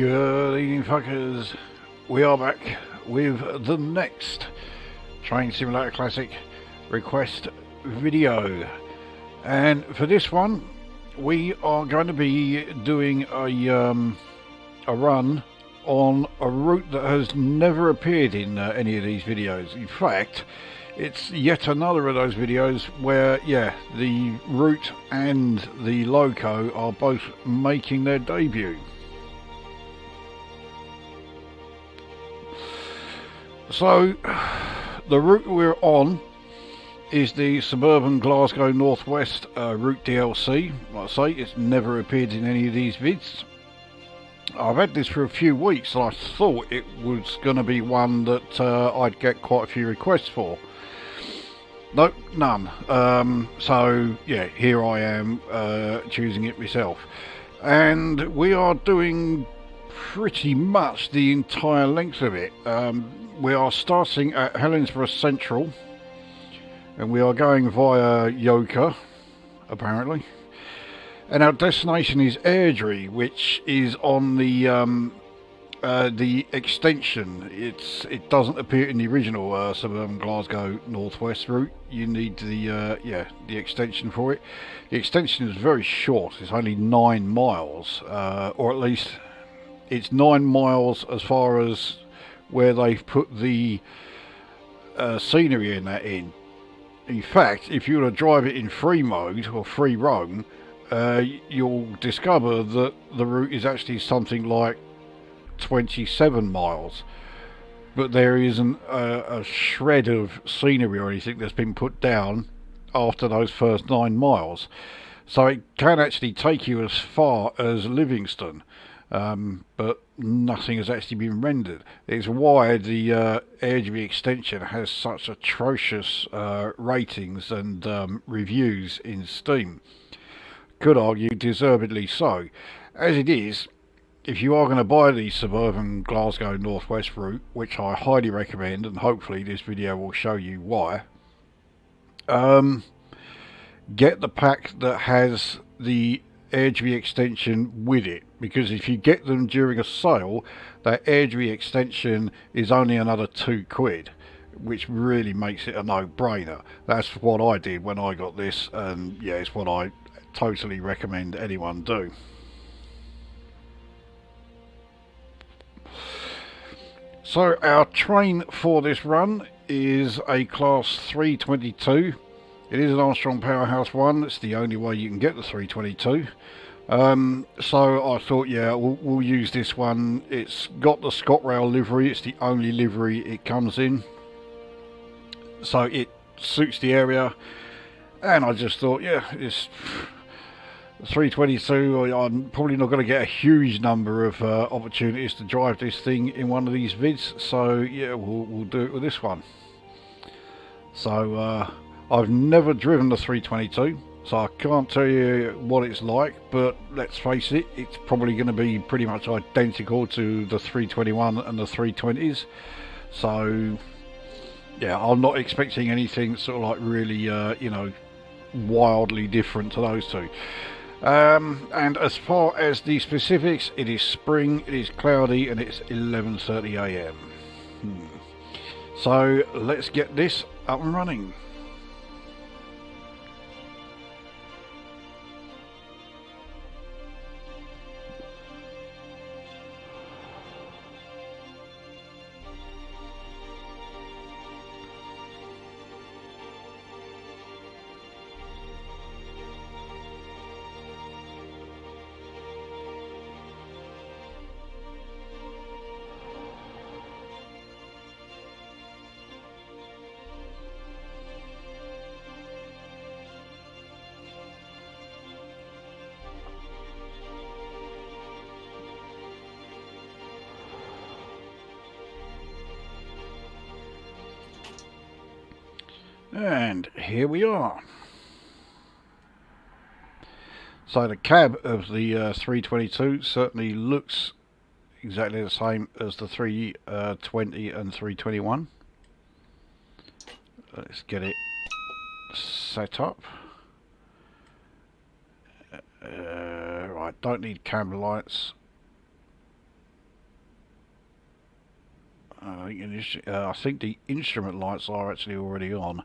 Good evening, fuckers. We are back with the next Train Simulator Classic request video, and for this one we are going to be doing a run on a route that has never appeared in any of these videos. In fact, it's yet another of those videos where, yeah, the route and the loco are both making their debut. So, the route we're on is the Suburban Glasgow Northwest route DLC. Like I say, it's never appeared in any of these vids. I've had this for a few weeks, and I thought it was going to be one that I'd get quite a few requests for. Nope, none. So, yeah, here I am choosing it myself. And we are doing pretty much the entire length of it. We are starting at Helensburgh Central, and we are going via Yoker, apparently. And our destination is Airdrie, which is on the extension. It doesn't appear in the original Suburban Glasgow Northwest route. You need the extension for it. The extension is very short. It's only 9 miles, or at least it's 9 miles as far as where they've put the scenery in that in. In fact, if you were to drive it in free mode or free roam, you'll discover that the route is actually something like 27 miles. But there isn't a shred of scenery or anything that's been put down after those first 9 miles. So it can actually take you as far as Livingston. But nothing has actually been rendered. It's why the Airdrie extension has such atrocious ratings and reviews in Steam. Could argue deservedly so. As it is, if you are going to buy the Suburban Glasgow Northwest route, which I highly recommend, and hopefully this video will show you why, get the pack that has the Airdrie extension with it, because if you get them during a sale, that Airdrie extension is only another £2, which really makes it a no-brainer. That's what I did when I got this, and yeah, it's what I totally recommend anyone do. So our train for this run is a class 322. It is an Armstrong Powerhouse one. It's the only way you can get the 322. So I thought, yeah, we'll use this one. It's got the ScotRail livery. It's the only livery it comes in, so it suits the area. And I just thought, yeah, it's 322. I'm probably not going to get a huge number of opportunities to drive this thing in one of these vids, so yeah, we'll do it with this one. So I've never driven the 322, so I can't tell you what it's like, but let's face it, it's probably going to be pretty much identical to the 321 and the 320s. So yeah, I'm not expecting anything sort of like really you know, wildly different to those two. And as far as the specifics, it is spring, it is cloudy, and it's 11:30 AM. So let's get this up and running. And here we are. So the cab of the 322 certainly looks exactly the same as the 320 and 321. Let's get it set up. Right, don't need camera lights. I think the instrument lights are actually already on.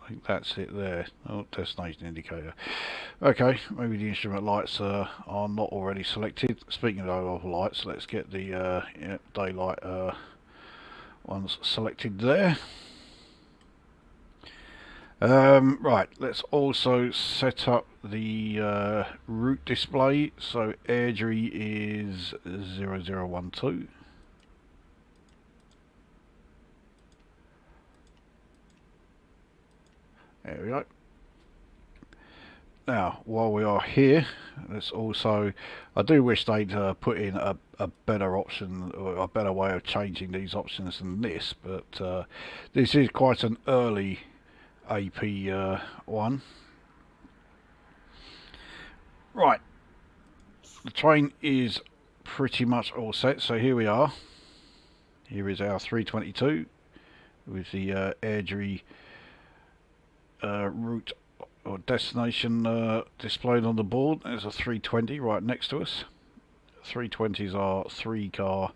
I think that's it there. Oh, destination indicator. Okay, maybe the instrument lights are not already selected. Speaking of lights, let's get the daylight ones selected there. Right, let's also set up the route display. So Airdrie is 0012. There we go. Now, while we are here, let's also, I do wish they'd put in a better option, or a better way of changing these options than this, but this is quite an early AP one. Right, the train is pretty much all set, so here we are. Here is our 322 with the Airdrie route or destination displayed on the board. There's a 320 right next to us. 320s are 3-car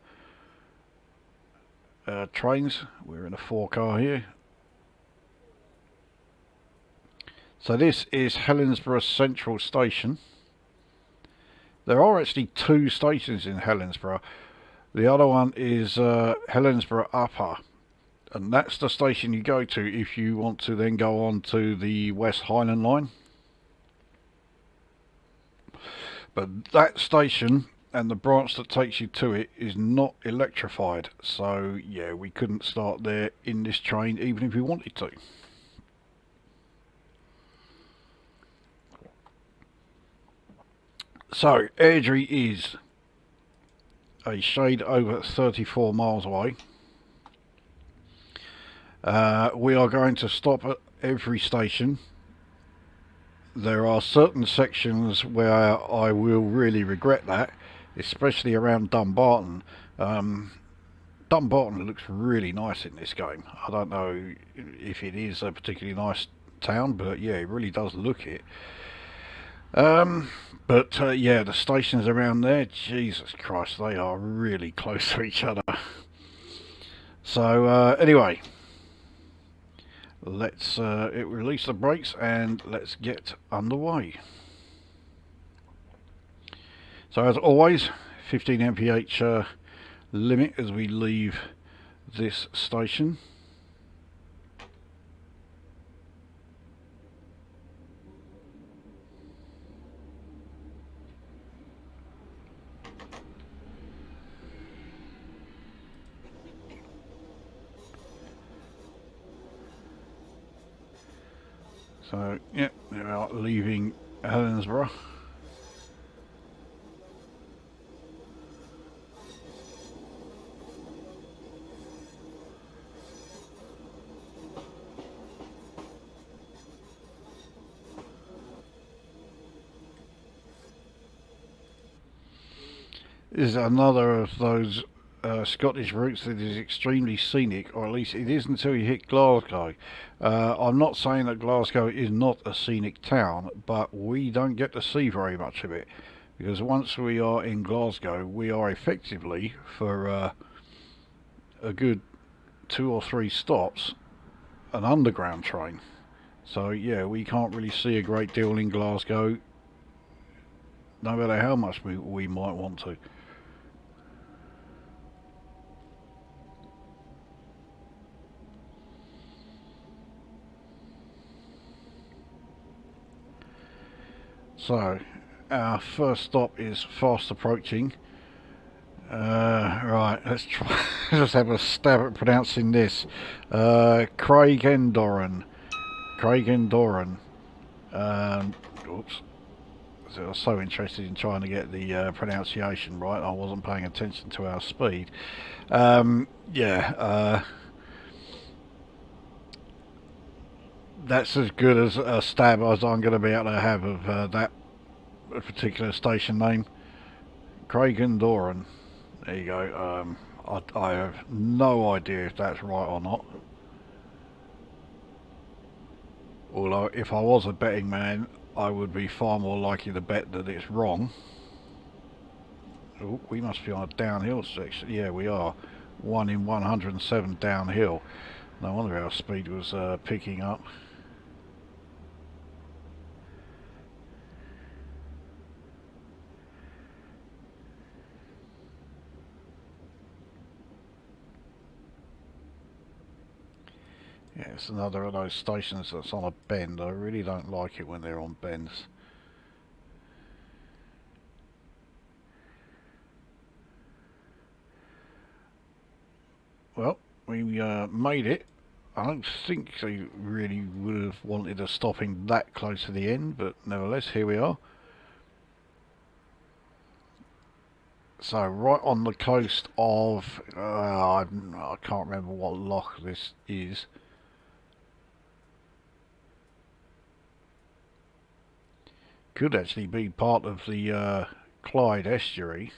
trains. We're in a 4-car here. So this is Helensburgh Central station. There are actually 2 stations in Helensburgh. The other one is Helensburgh Upper, and that's the station you go to if you want to then go on to the West Highland line. But that station and the branch that takes you to it is not electrified, so yeah, we couldn't start there in this train even if we wanted to. So Airdrie is a shade over 34 miles away. We are going to stop at every station. There are certain sections where I will really regret that, especially around Dumbarton. Dumbarton looks really nice in this game. I don't know if it is a particularly nice town, but yeah, it really does look it. Yeah, the stations around there, Jesus Christ, they are really close to each other. So anyway, let's release the brakes and let's get underway. So as always, 15 mph limit as we leave this station. So, yeah, we are leaving Helensburgh. This is another of those Scottish routes that is extremely scenic, or at least it is until you hit Glasgow. I'm not saying that Glasgow is not a scenic town, but we don't get to see very much of it, because once we are in Glasgow, we are effectively, for a good 2 or 3 stops, an underground train. So yeah, we can't really see a great deal in Glasgow, no matter how much we might want to. So, our first stop is fast approaching. Right, let's try. Let's have a stab at pronouncing this. Craigendoran. Craigendoran. Oops. So I was so interested in trying to get the pronunciation right, I wasn't paying attention to our speed. Yeah. That's as good as a stab as I'm going to be able to have of that particular station name. Craigendoran. There you go. I have no idea if that's right or not. Although, if I was a betting man, I would be far more likely to bet that it's wrong. Oh, we must be on a downhill section. Yeah, we are. 1 in 107 downhill. No wonder our speed was picking up. Yeah, it's another of those stations that's on a bend. I really don't like it when they're on bends. Well, we made it. I don't think they really would have wanted us stopping that close to the end, but nevertheless, here we are. So right on the coast of, I can't remember what loch this is. Could actually be part of the Clyde estuary.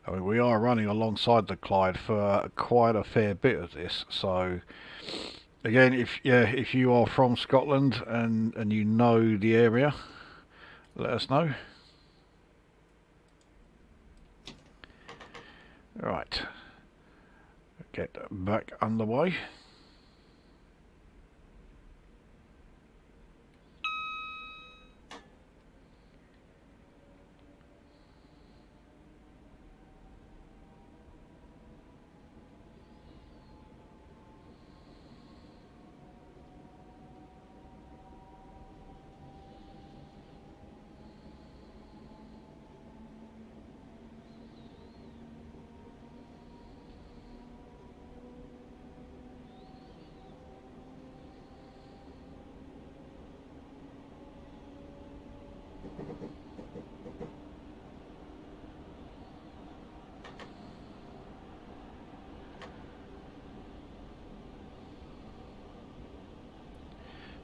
I mean, we are running alongside the Clyde for quite a fair bit of this, so again, if you are from Scotland and you know the area, let us know. Right, get back underway.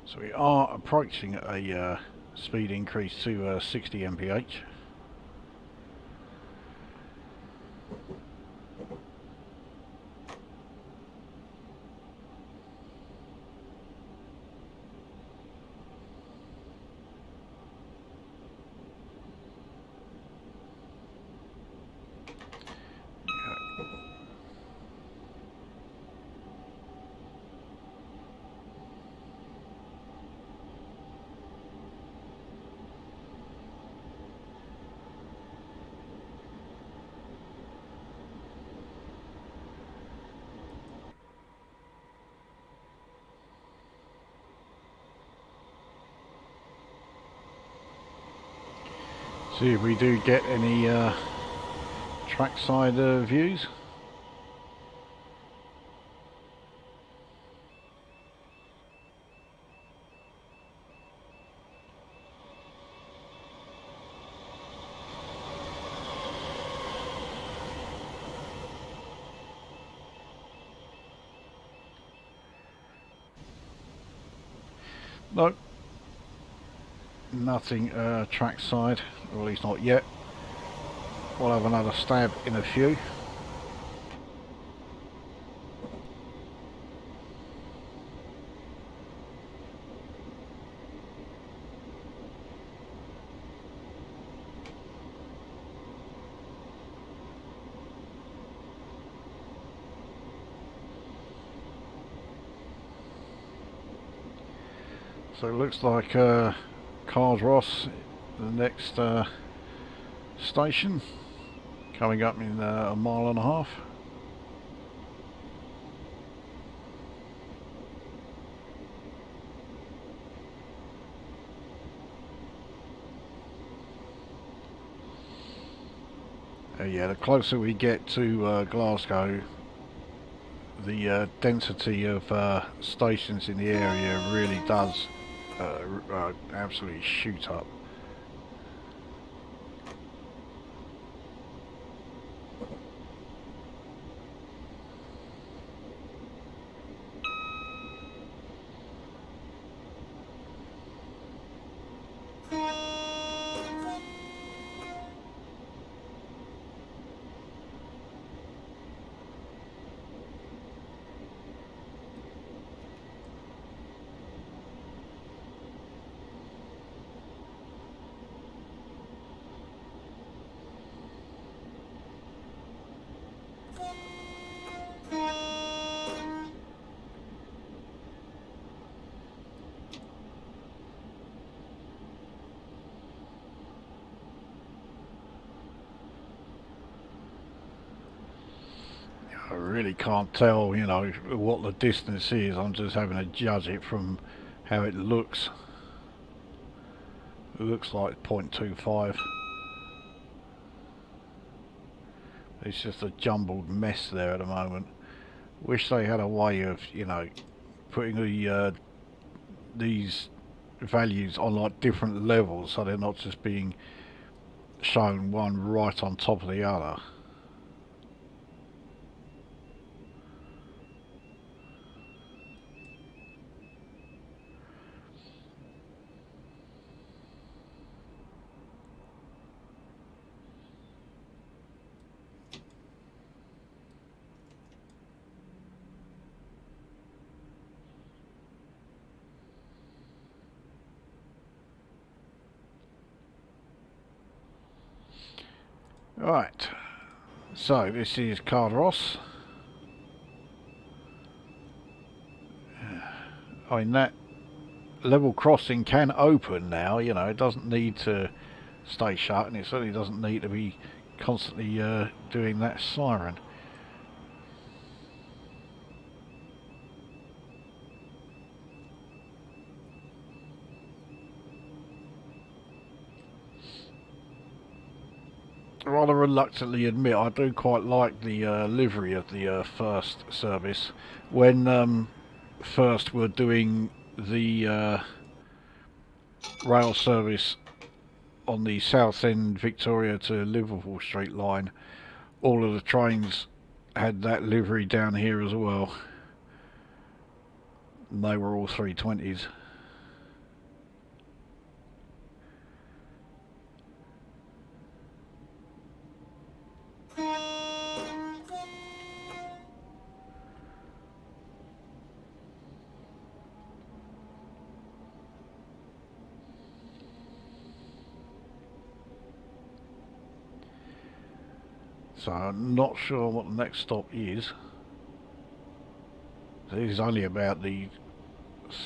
So we are approaching a speed increase to 60 mph. See if we do get any trackside views. Nope. Nothing trackside, or at least not yet. We'll have another stab in a few. So it looks like Cardsross, the next station, coming up in a mile and a half. Yeah, the closer we get to Glasgow, the density of stations in the area really does absolutely shoot up. really can't tell, you know, what the distance is. I'm just having to judge it from how it looks. It looks like 0.25. It's just a jumbled mess there at the moment. Wish they had a way of, you know, putting these values on like different levels so they're not just being shown one right on top of the other. Right, so this is Carderos. I mean, that level crossing can open now, you know, it doesn't need to stay shut, and it certainly doesn't need to be constantly doing that siren. Rather reluctantly admit I do quite like the livery of the First service. When First were doing the rail service on the South End Victoria to Liverpool Street line, all of the trains had that livery down here as well, and they were all 320s. So I'm not sure what the next stop is. This is only about the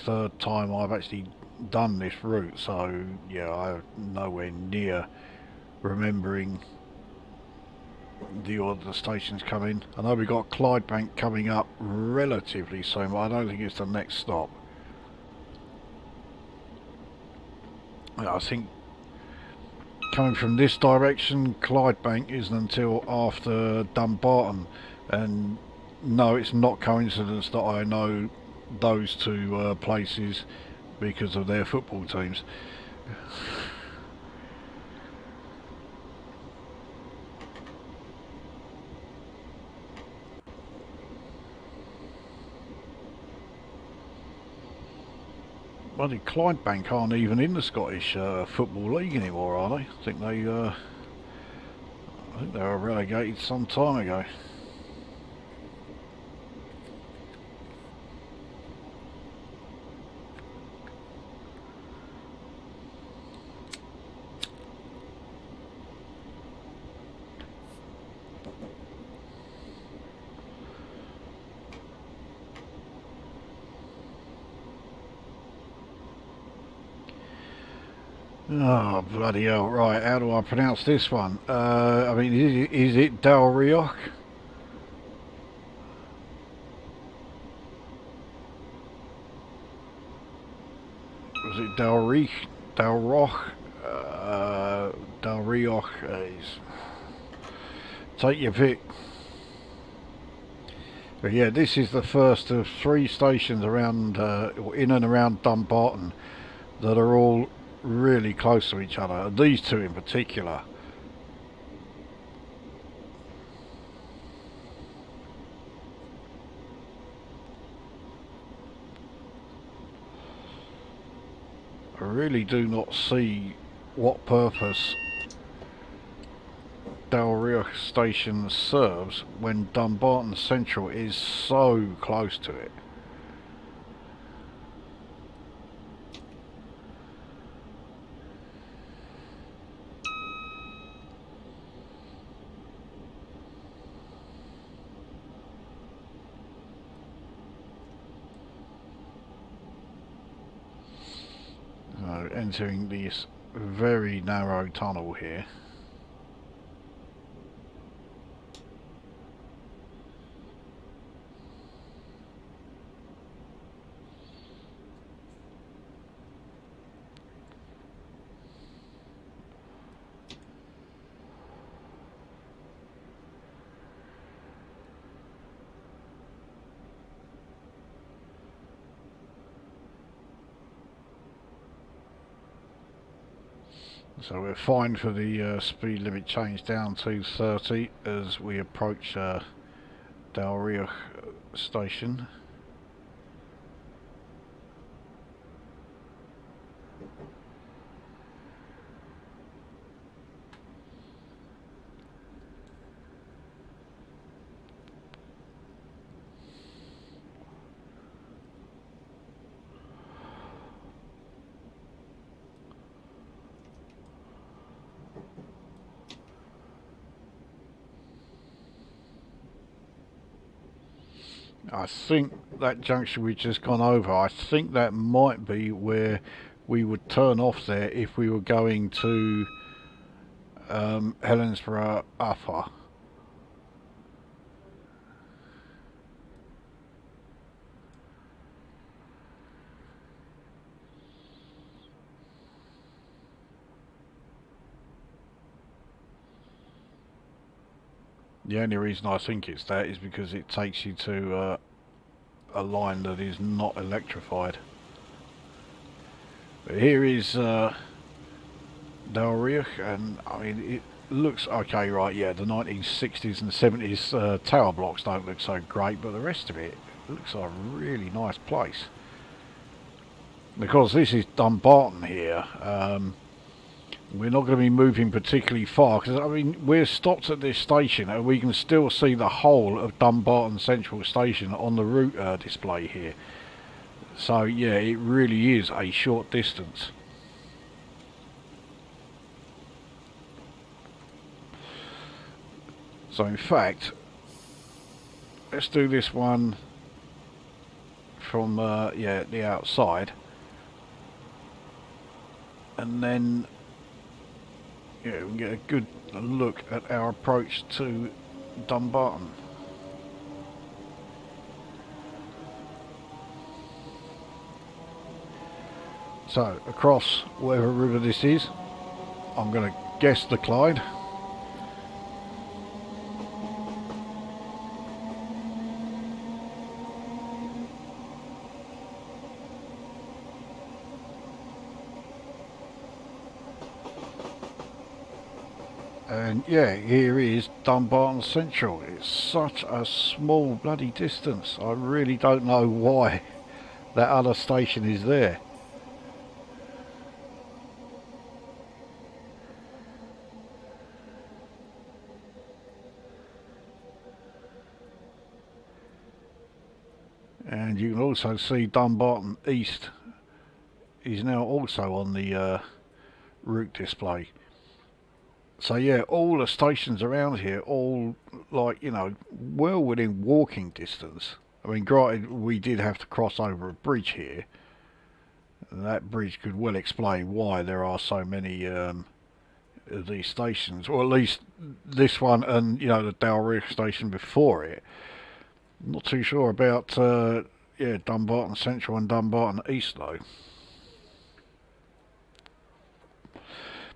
third time I've actually done this route, so yeah, I'm nowhere near remembering the order the stations come in. I know we've got Clydebank coming up relatively soon, but I don't think it's the next stop. I think coming from this direction, Clydebank isn't until after Dumbarton, and no, it's not coincidence that I know those two places because of their football teams. Bloody Clydebank aren't even in the Scottish Football League anymore, are they? I think they were relegated some time ago. Oh, bloody hell. Right, how do I pronounce this one? I mean, is it Dalrioch? Was it Dalrioch? Dalroch? Dalrioch? Take your pick. But yeah, this is the first of 3 stations around, in and around Dumbarton that are all really close to each other. These two in particular. I really do not see what purpose Dalrioch station serves when Dumbarton Central is so close to it. Entering this very narrow tunnel here. So we're fine for the speed limit change down to 30 as we approach Airdrie station. I think that junction we've just gone over, I think that might be where we would turn off there if we were going to Helensburgh Upper. The only reason I think it's that is because it takes you to a line that is not electrified. But here is Airdrie, and I mean it looks okay, right? Yeah, the 1960s and 70s tower blocks don't look so great, but the rest of it looks like a really nice place. Because this is Dumbarton here, we're not going to be moving particularly far, because I mean we're stopped at this station and we can still see the whole of Dumbarton Central Station on the route display here. So yeah, it really is a short distance. So in fact, let's do this one from yeah, the outside, and then yeah, we can get a good look at our approach to Dumbarton. So across whatever river this is, I'm going to guess the Clyde. And yeah, here is Dumbarton Central. It's such a small bloody distance. I really don't know why that other station is there. And you can also see Dumbarton East is now also on the route display. So yeah, all the stations around here, all like, you know, well within walking distance. I mean, granted, we did have to cross over a bridge here. And that bridge could well explain why there are so many of these stations, or at least this one and, you know, the Airdrie station before it. Not too sure about yeah, Dumbarton Central and Dumbarton East though.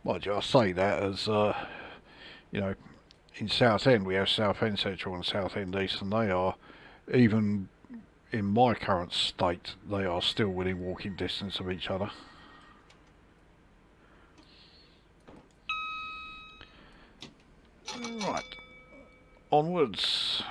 Mind you, I say that as you know, in Southend we have Southend Central and Southend East, and they are, even in my current state, they are still within walking distance of each other. Right, onwards.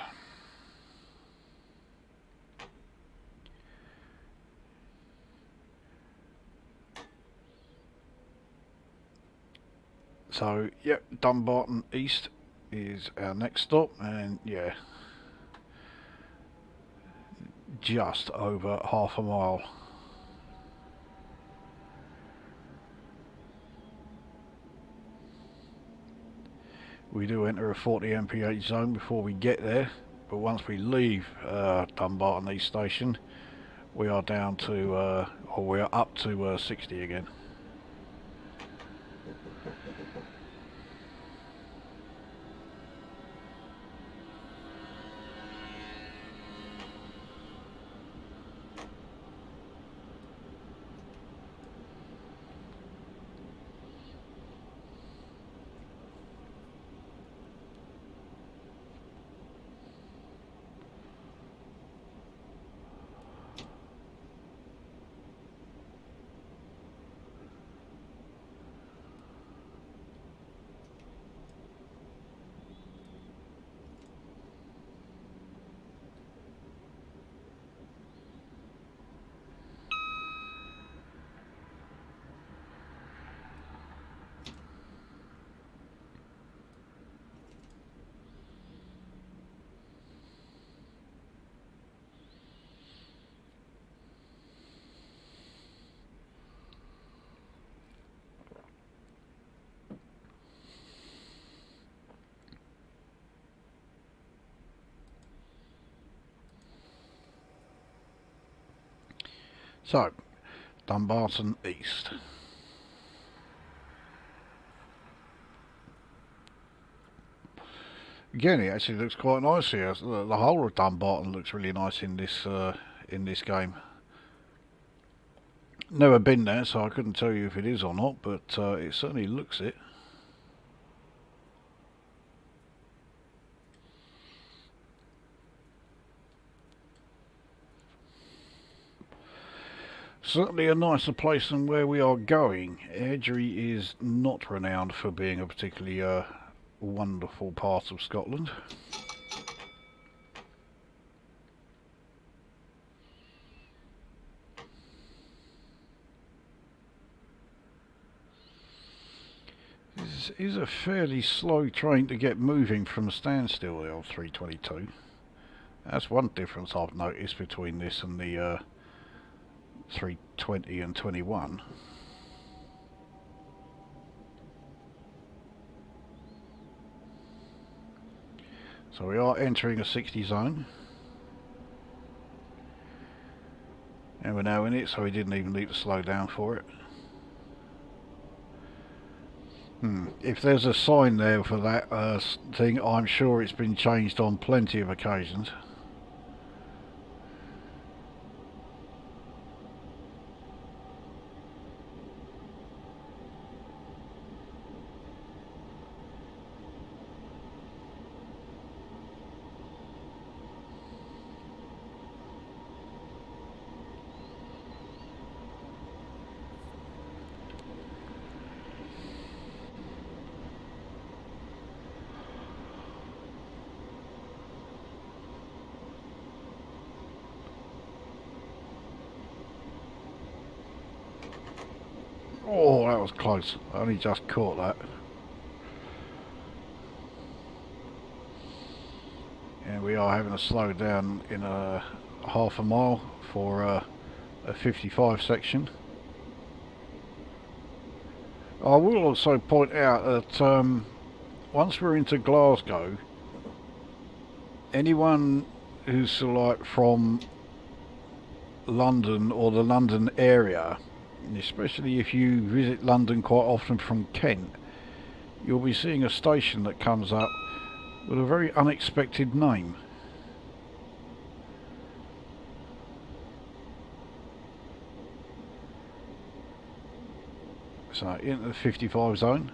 So, yep, Dumbarton East is our next stop, and yeah, just over half a mile. We do enter a 40 mph zone before we get there, but once we leave Dumbarton East Station, we are down to, or we are up to 60 again. So, Dumbarton East. Again, it actually looks quite nice here. The whole of Dumbarton looks really nice in this game. Never been there, so I couldn't tell you if it is or not, but it certainly looks it. Certainly a nicer place than where we are going. Airdrie is not renowned for being a particularly wonderful part of Scotland. This is a fairly slow train to get moving from standstill, the old 322. That's one difference I've noticed between this and the 320 and 21. So we are entering a 60 zone. And we're now in it, so we didn't even need to slow down for it. If there's a sign there for that thing, I'm sure it's been changed on plenty of occasions. Oh, that was close. I only just caught that. And we are having to slow down in a half a mile for a 55 section. I will also point out that once we're into Glasgow, anyone who's like from London or the London area, especially if you visit London quite often from Kent, you'll be seeing a station that comes up with a very unexpected name. So into the 55 zone.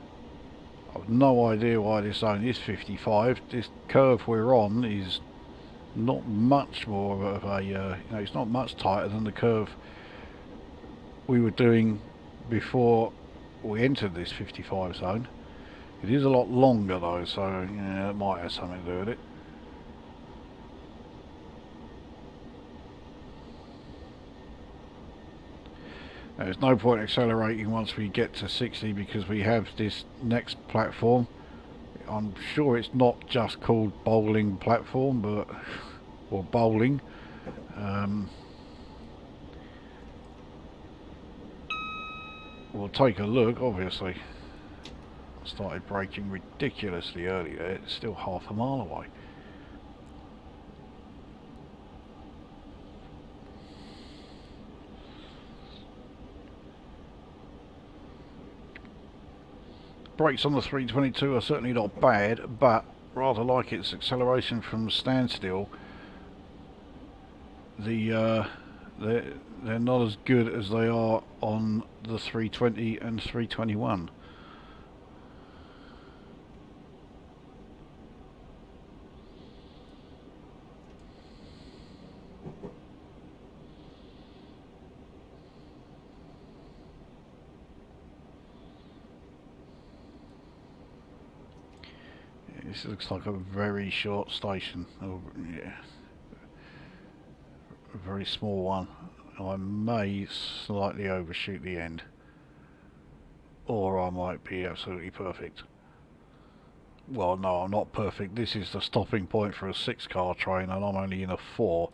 I've no idea why this zone is 55. This curve we're on is not much more of a, you know, it's not much tighter than the curve we were doing before we entered this 55 zone. It is a lot longer though, so yeah, it might have something to do with it. There's no point accelerating once we get to 60 because we have this next platform. I'm sure it's not just called bowling platform, but or bowling. We'll take a look, obviously. I started braking ridiculously early there, it's still half a mile away. Brakes on the 322 are certainly not bad, but rather like its acceleration from standstill, they're not as good as they are on the 320 and 321. This looks like a very short station. Oh, yeah. A very small one. I may slightly overshoot the end. Or I might be absolutely perfect. Well, no, I'm not perfect. This is the stopping point for a 6-car train and I'm only in a 4.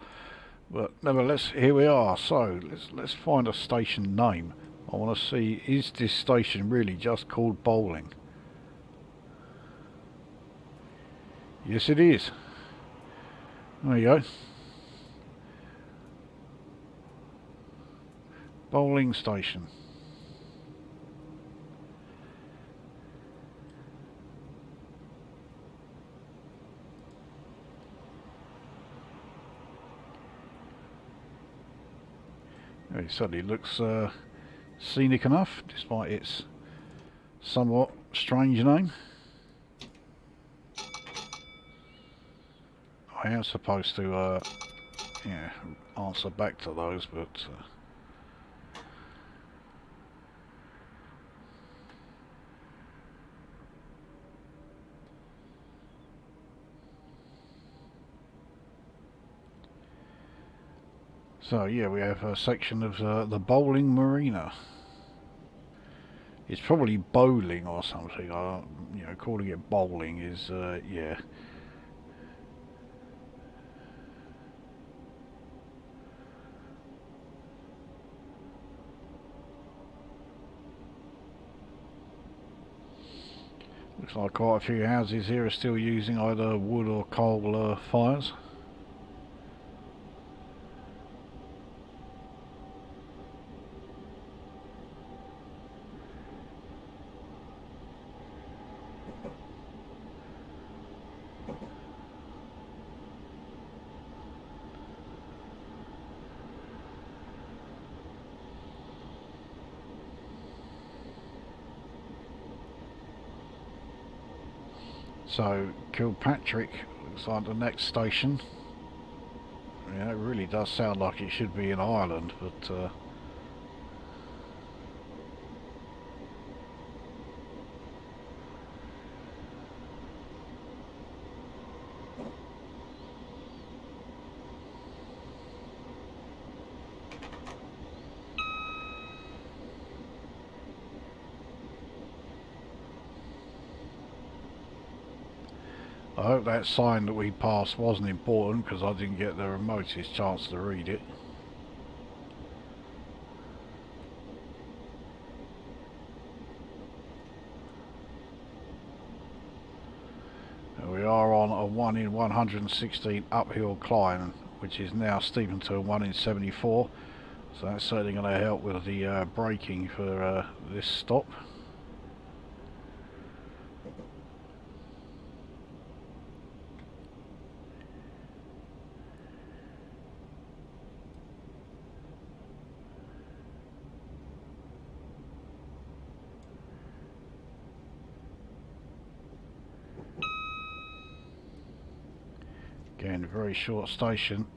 But nevertheless, here we are. So, let's find a station name. I want to see, is this station really just called bowling? Yes, it is. There you go. Bowling station. It certainly looks scenic enough, despite its somewhat strange name. I am supposed to yeah, answer back to those, but so yeah, we have a section of the bowling marina. It's probably bowling or something. You know, calling it bowling is yeah. Looks like quite a few houses here are still using either wood or coal fires. So Kilpatrick looks like the next station. Yeah, it really does sound like it should be in Ireland, but I hope that sign that we passed wasn't important, because I didn't get the remotest chance to read it. And we are on a 1 in 116 uphill climb, which is now steepened to a 1 in 74. So that's certainly going to help with the braking for this stop. Again, a very short station,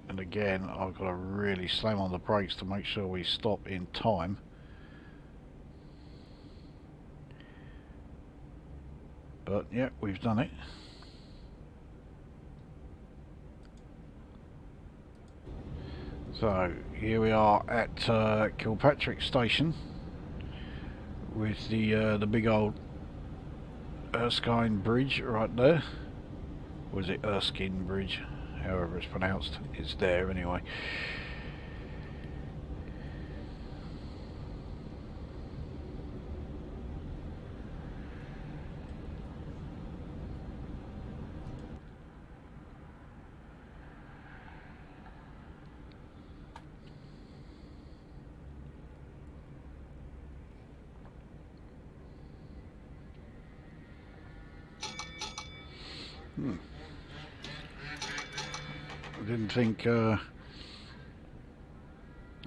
and again I've got to really slam on the brakes to make sure we stop in time. But yeah, we've done it. So here we are at Kilpatrick station with the big old Erskine Bridge right there. Or is it Erskine Bridge? However it's pronounced, it's there anyway. I didn't think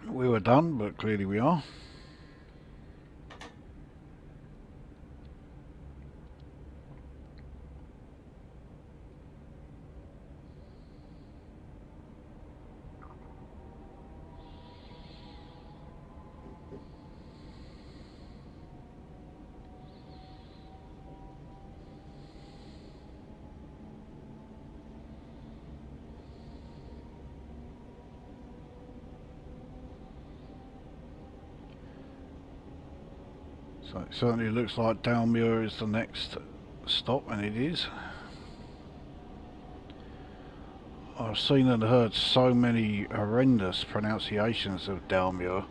we were done, but clearly we are. So it certainly looks like Dalmuir is the next stop, and it is. I've seen and heard so many horrendous pronunciations of Dalmuir.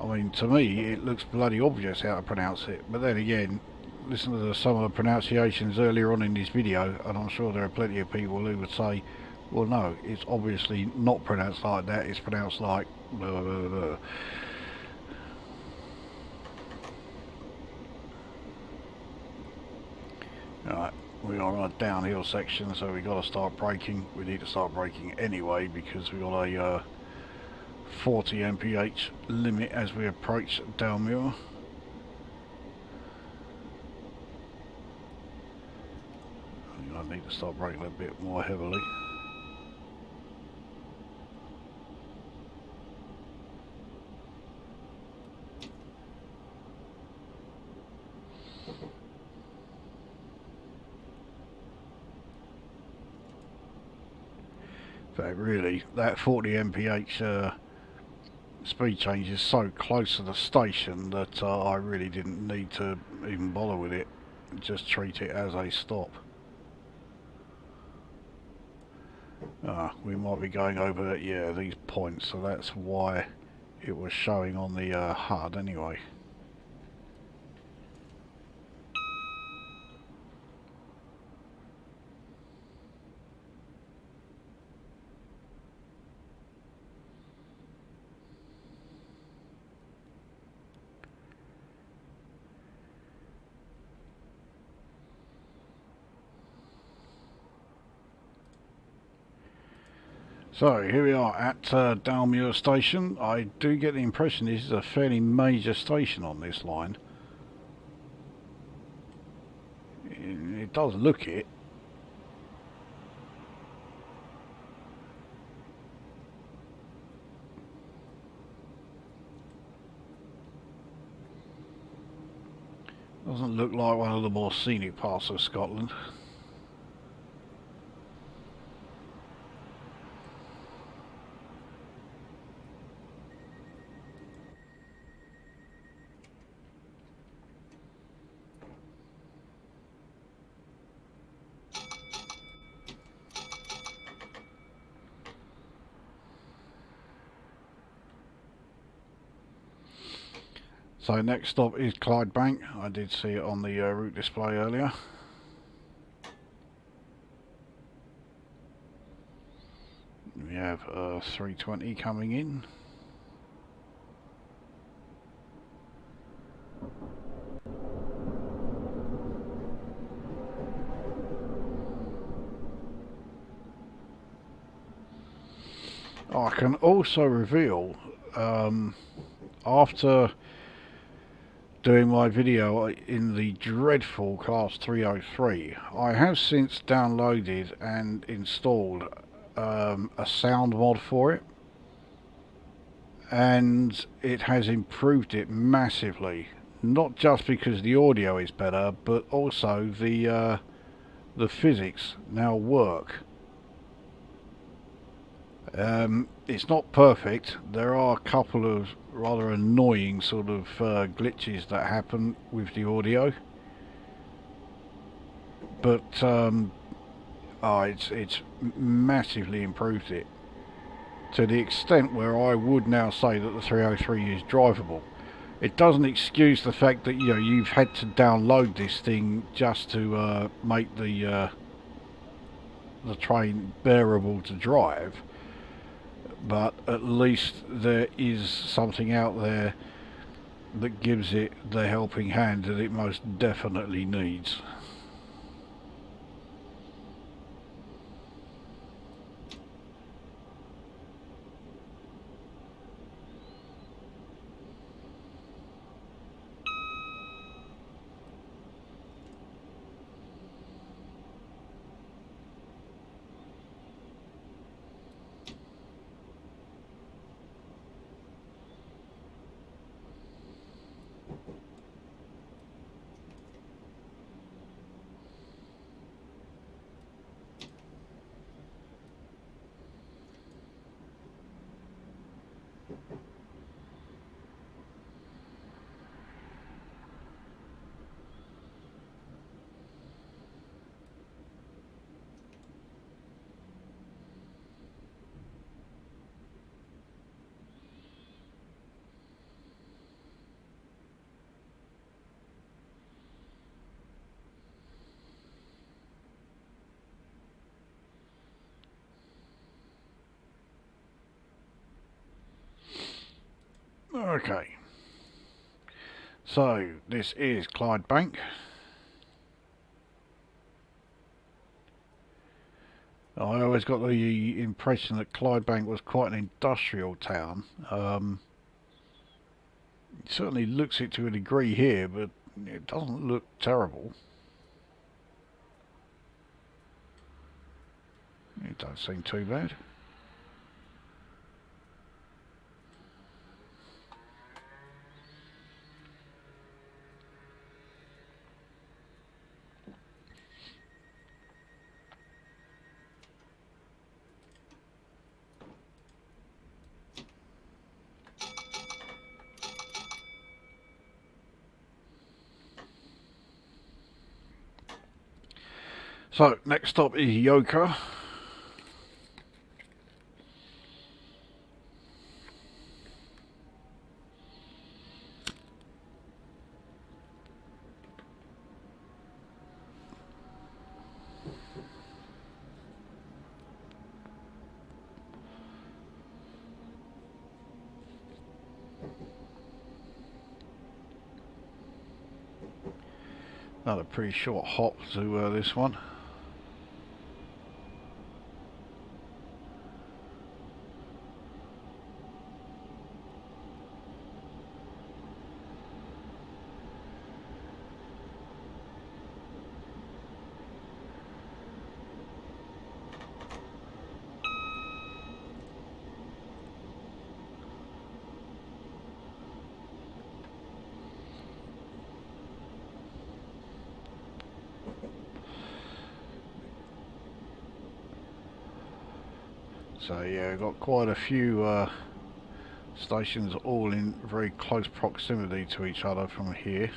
I mean, to me, it looks bloody obvious how to pronounce it. But then again, listen to some of the pronunciations earlier on in this video, and I'm sure there are plenty of people who would say, well, no, it's obviously not pronounced like that. It's pronounced like blah, blah, blah. Right, we are on a downhill section, so we got to start braking. We need to start braking anyway because we got a 40 mph limit as we approach Dalmuir. I need to start braking a bit more heavily. But really, that 40 mph speed change is so close to the station that I really didn't need to even bother with it. Just treat it as a stop. We might be going over, yeah, these points, so that's why it was showing on the HUD anyway. So here we are at Dalmuir station. I do get the impression this is a fairly major station on this line. It does look it. Doesn't look like one of the more scenic parts of Scotland. So next stop is Clydebank. I did see it on the route display earlier. We have 320 coming in. I can also reveal, after doing my video in the dreadful Class 303, I have since downloaded and installed a sound mod for it, and it has improved it massively. Not just because the audio is better, but also the physics now work. It's not perfect. There are a couple of rather annoying sort of glitches that happen with the audio, but it's massively improved it to the extent where I would now say that the 303 is drivable. It doesn't excuse the fact that you've had to download this thing just to make the train bearable to drive. But at least there is something out there that gives it the helping hand that it most definitely needs. Okay, so this is Clydebank. I always got the impression that Clydebank was quite an industrial town. It certainly looks it to a degree here, but it doesn't look terrible. It don't seem too bad. So, next stop is Yoker. Another pretty short hop to this one. So yeah, we've got quite a few stations all in very close proximity to each other from here.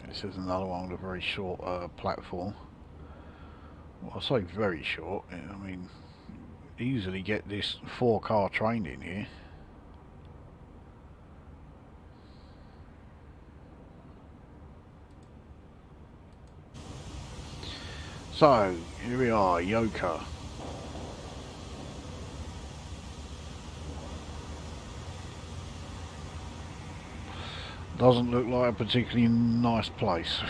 This is another one with a very short platform. Well, I say very short, I mean, easily get this 4-car train in here. So, here we are, Yoker. Doesn't look like a particularly nice place.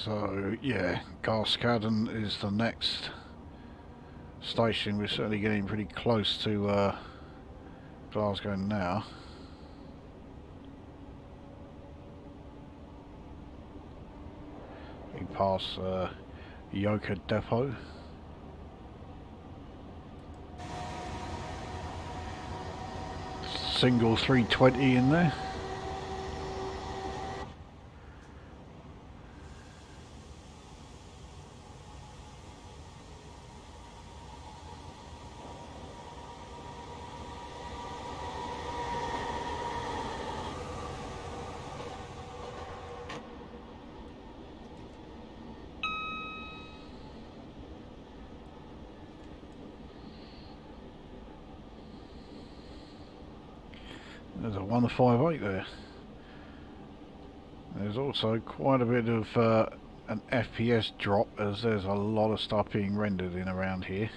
So yeah, Garskaden is the next station. We're certainly getting pretty close to Glasgow now. We pass Yoker Depot. Single 320 in there. There's a 158 there. There's also quite a bit of an FPS drop, as there's a lot of stuff being rendered in around here.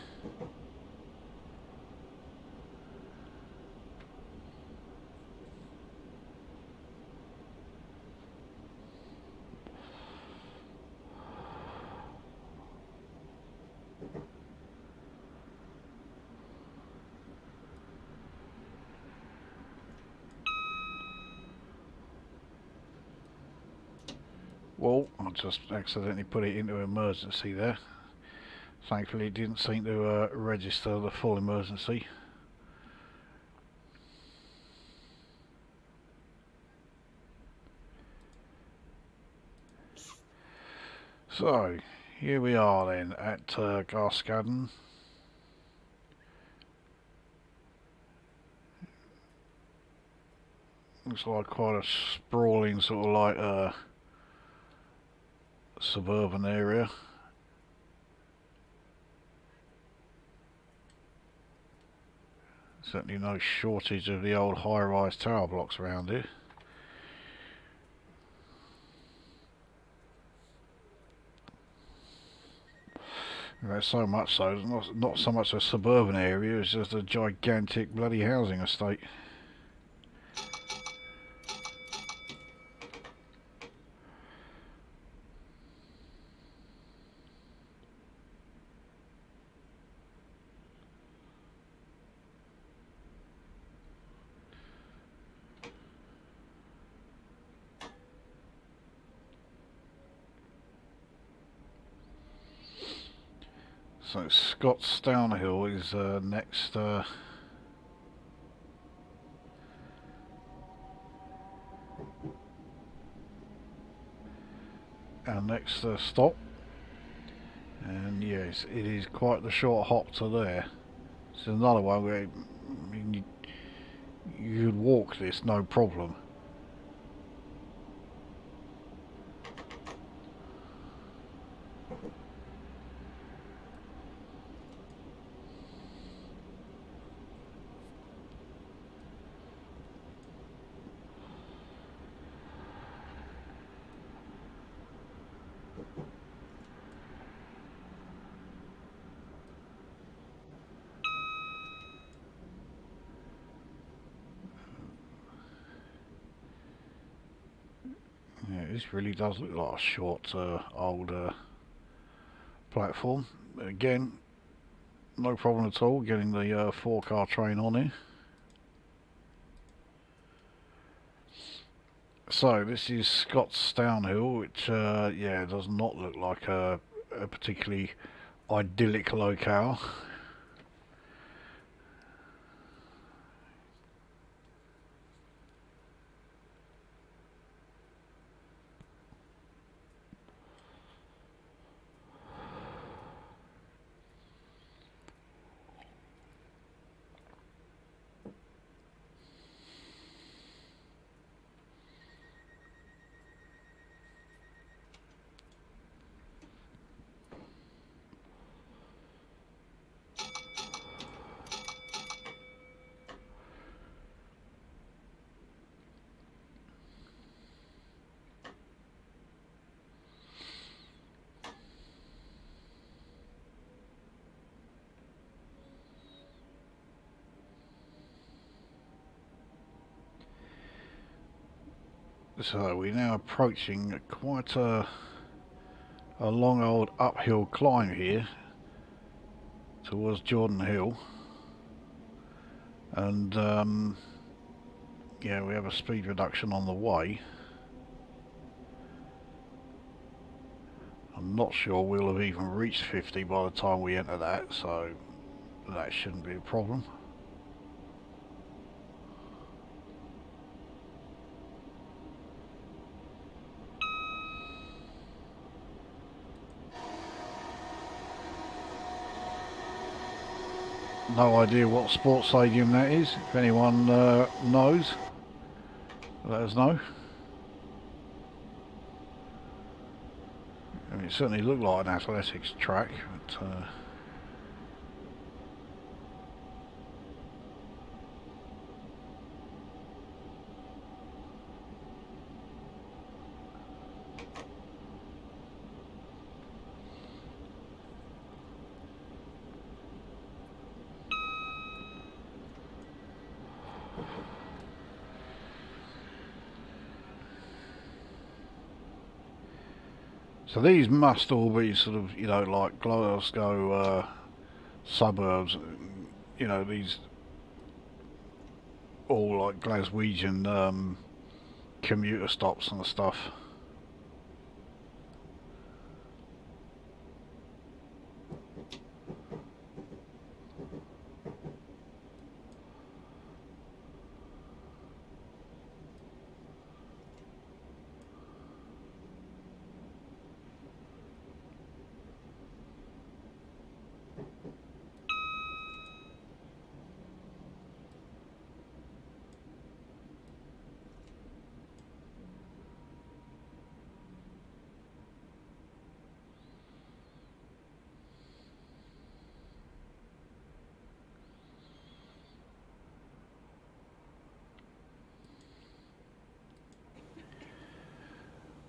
Well, I just accidentally put it into emergency there. Thankfully it didn't seem to register the full emergency. So, here we are then at Garskaden. Looks like quite a sprawling sort of like suburban area. Certainly no shortage of the old high-rise tower blocks around here. There's so much so, it's not so much a suburban area, it's just a gigantic bloody housing estate. So ScotRail is next. Our next stop, and yes, it is quite the short hop to there. It's another one where you could walk this no problem. Yeah, this really does look like a short old platform. Again, no problem at all getting the 4-car train on here. So this is ScotRail, which yeah, does not look like a particularly idyllic locale. So we're now approaching quite a long old uphill climb here towards Jordan Hill, and yeah, we have a speed reduction on the way. I'm not sure we'll have even reached 50 by the time we enter that, so that shouldn't be a problem. No idea what sports stadium that is. If anyone knows, let us know. I mean, it certainly looked like an athletics track, but so these must all be sort of, you know, like Glasgow suburbs, you know, these all like Glaswegian commuter stops and stuff.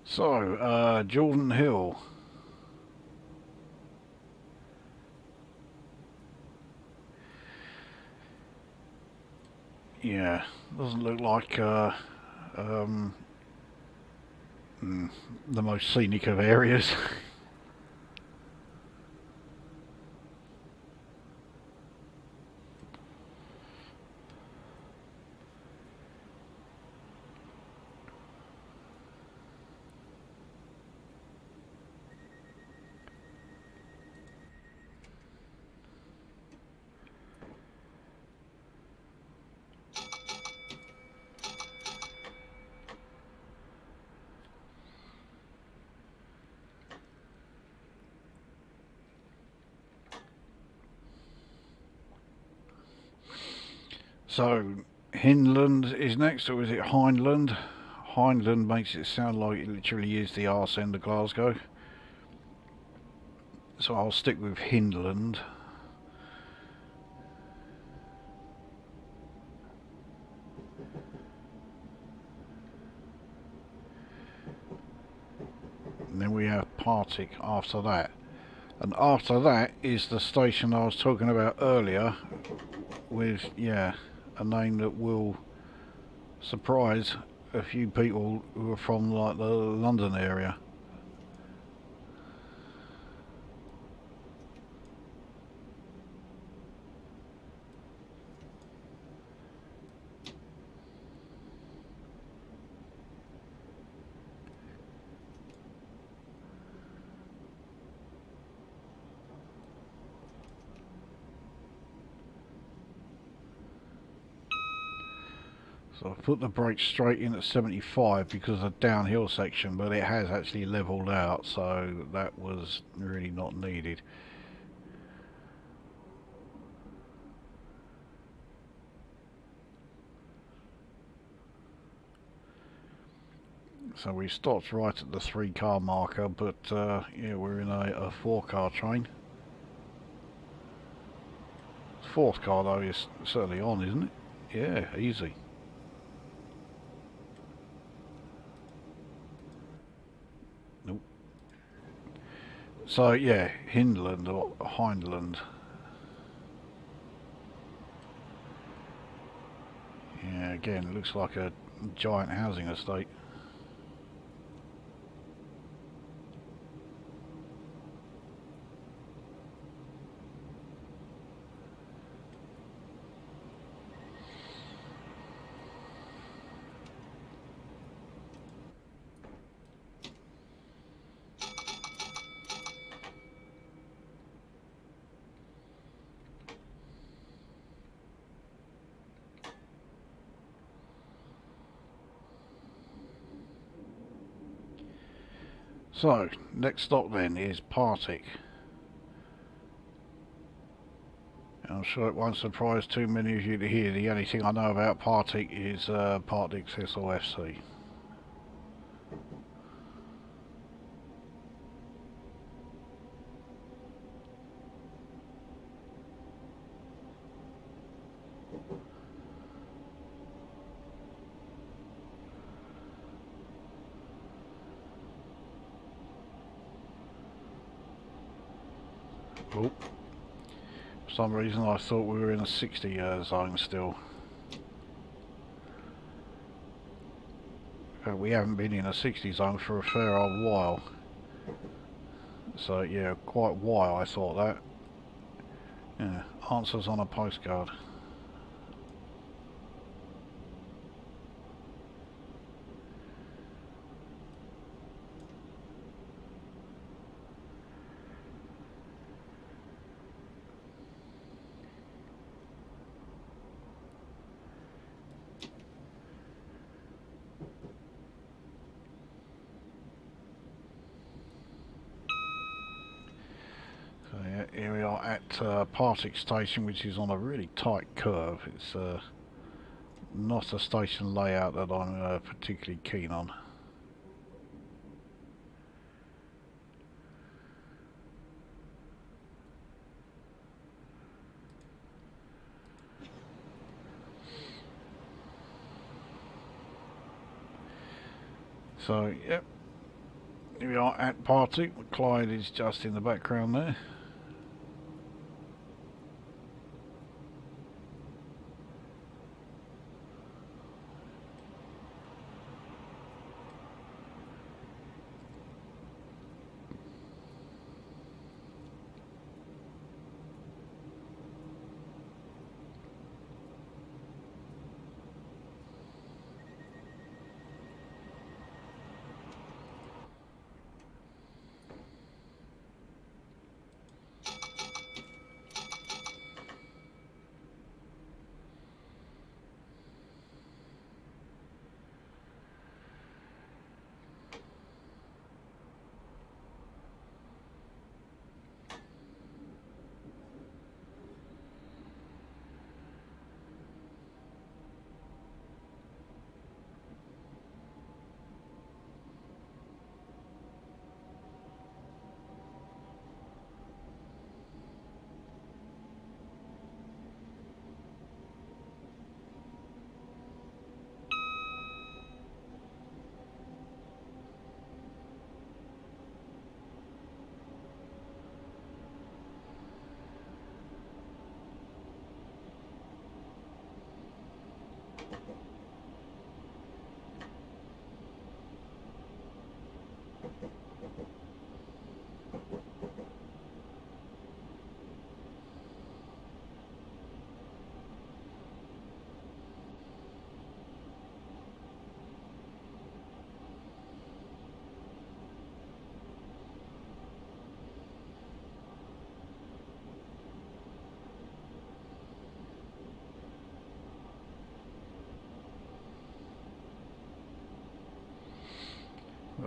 So, Jordan Hill. Yeah, doesn't look like um, the most scenic of areas. So, Hinland is next, or is it Hindland? Hindland makes it sound like it literally is the arse end of Glasgow. So I'll stick with Hinland. And then we have Partick after that. And after that is the station I was talking about earlier with, yeah, a name that will surprise a few people who are from like the London area. So I've put the brakes straight in at 75 because of the downhill section, but it has actually levelled out, so that was really not needed. So we stopped right at the 3-car marker, but yeah, we're in a 4-car train. 4th car though is certainly on, isn't it? Yeah, easy. Nope. So yeah, Hindland or Hindland. Yeah, again, it looks like a giant housing estate. So, next stop then is Partick. I'm sure it won't surprise too many of you to hear the only thing I know about Partick is Partick SOFC. Oh, for some reason I thought we were in a 60 zone still. We haven't been in a 60 zone for a fair old while. So yeah, quite why I thought that. Yeah, answers on a postcard. So yeah, here we are at Partick Station, which is on a really tight curve. It's not a station layout that I'm particularly keen on. So, yep, Here we are at party. Clyde is just in the background there.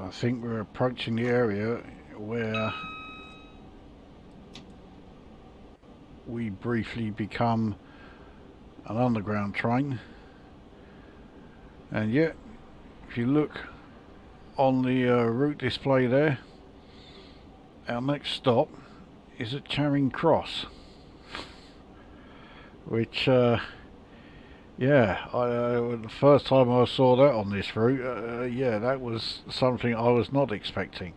I think we're approaching the area where we briefly become an underground train. And yet, if you look on the route display there, our next stop is at Charing Cross, which yeah, the first time I saw that on this route, yeah, that was something I was not expecting.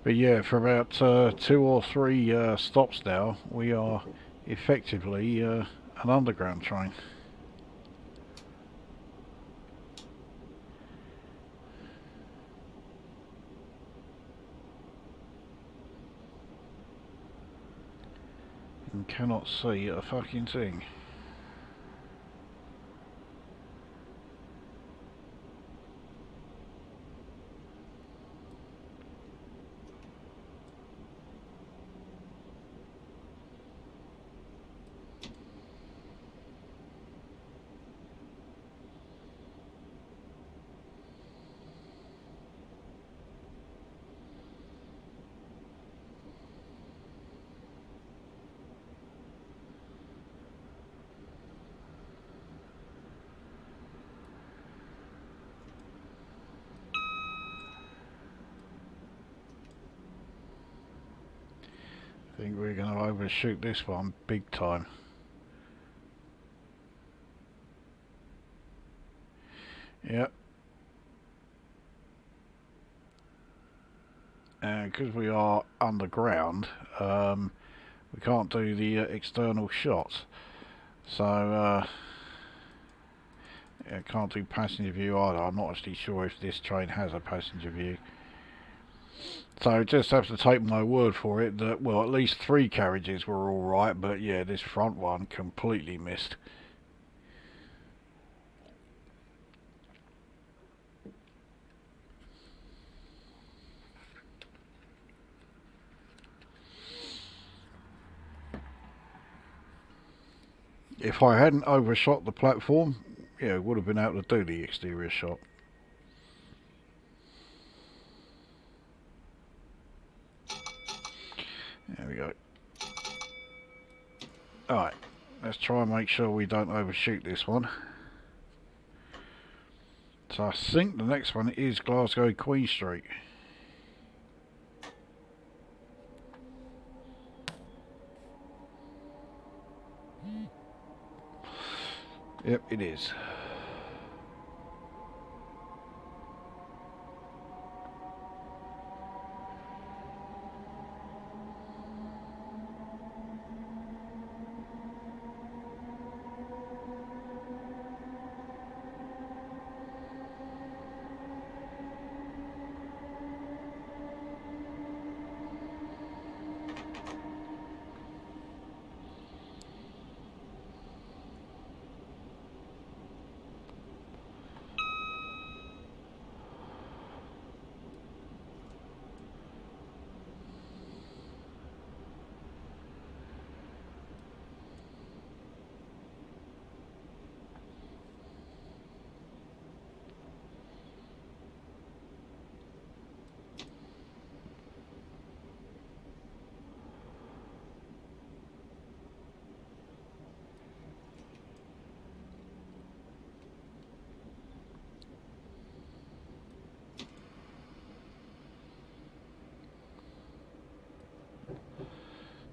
But yeah, for about 2 or 3 stops now, we are effectively an underground train. And cannot see a fucking thing. I think we're going to overshoot this one big time. Yep. And because we are underground, we can't do the external shots. So, yeah, can't do passenger view either. I'm not actually sure if this train has a passenger view. So just have to take my word for it that, well, at least 3 carriages were alright, but yeah, this front one completely missed. If I hadn't overshot the platform, yeah, would have been able to do the exterior shot. There we go. Alright, let's try and make sure we don't overshoot this one. So I think the next one is Glasgow Queen Street. Yep, it is.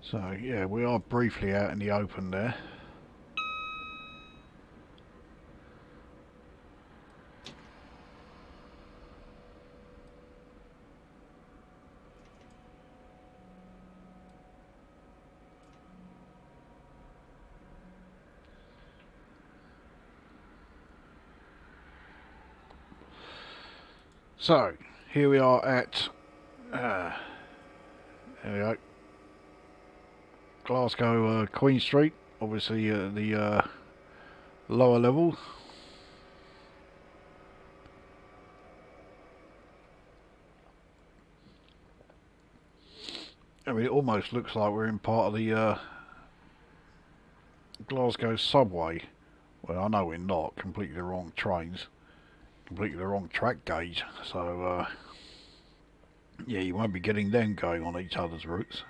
So yeah, we are briefly out in the open there. So here we are at there we go, Glasgow Queen Street, obviously the lower level. I mean, it almost looks like we're in part of the Glasgow subway. Well, I know we're not, completely the wrong trains, completely the wrong track gauge, so yeah, you won't be getting them going on each other's routes.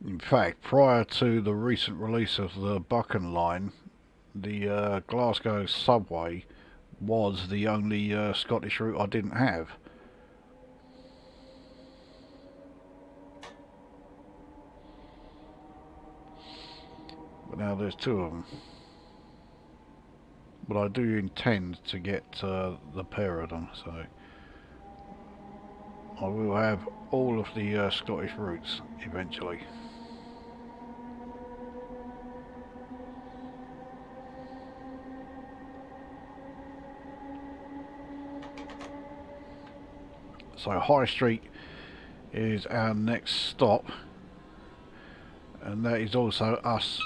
In fact, prior to the recent release of the Buchan line, the Glasgow subway was the only Scottish route I didn't have. But now there's two of them. But I do intend to get the pair of them, so I will have all of the Scottish routes eventually. So High Street is our next stop, and that is also us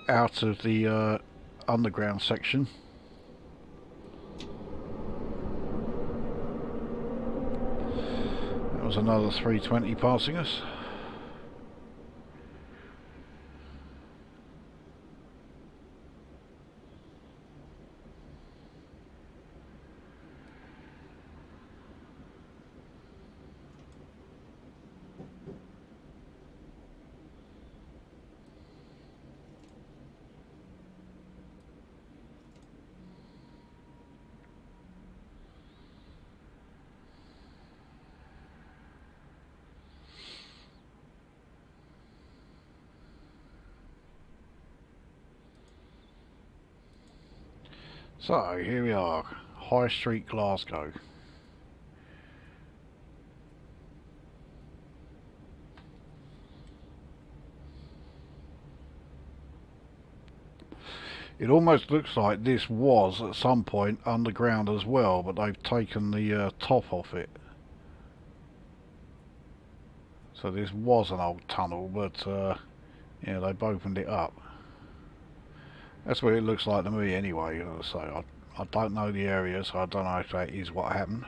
out of the underground section. That was another 320 passing us. So here we are, High Street, Glasgow. It almost looks like this was at some point underground as well, but they've taken the top off it. So this was an old tunnel, but yeah, they've opened it up. That's what it looks like to me anyway. As I say, I don't know the area, so I don't know if that is what happened.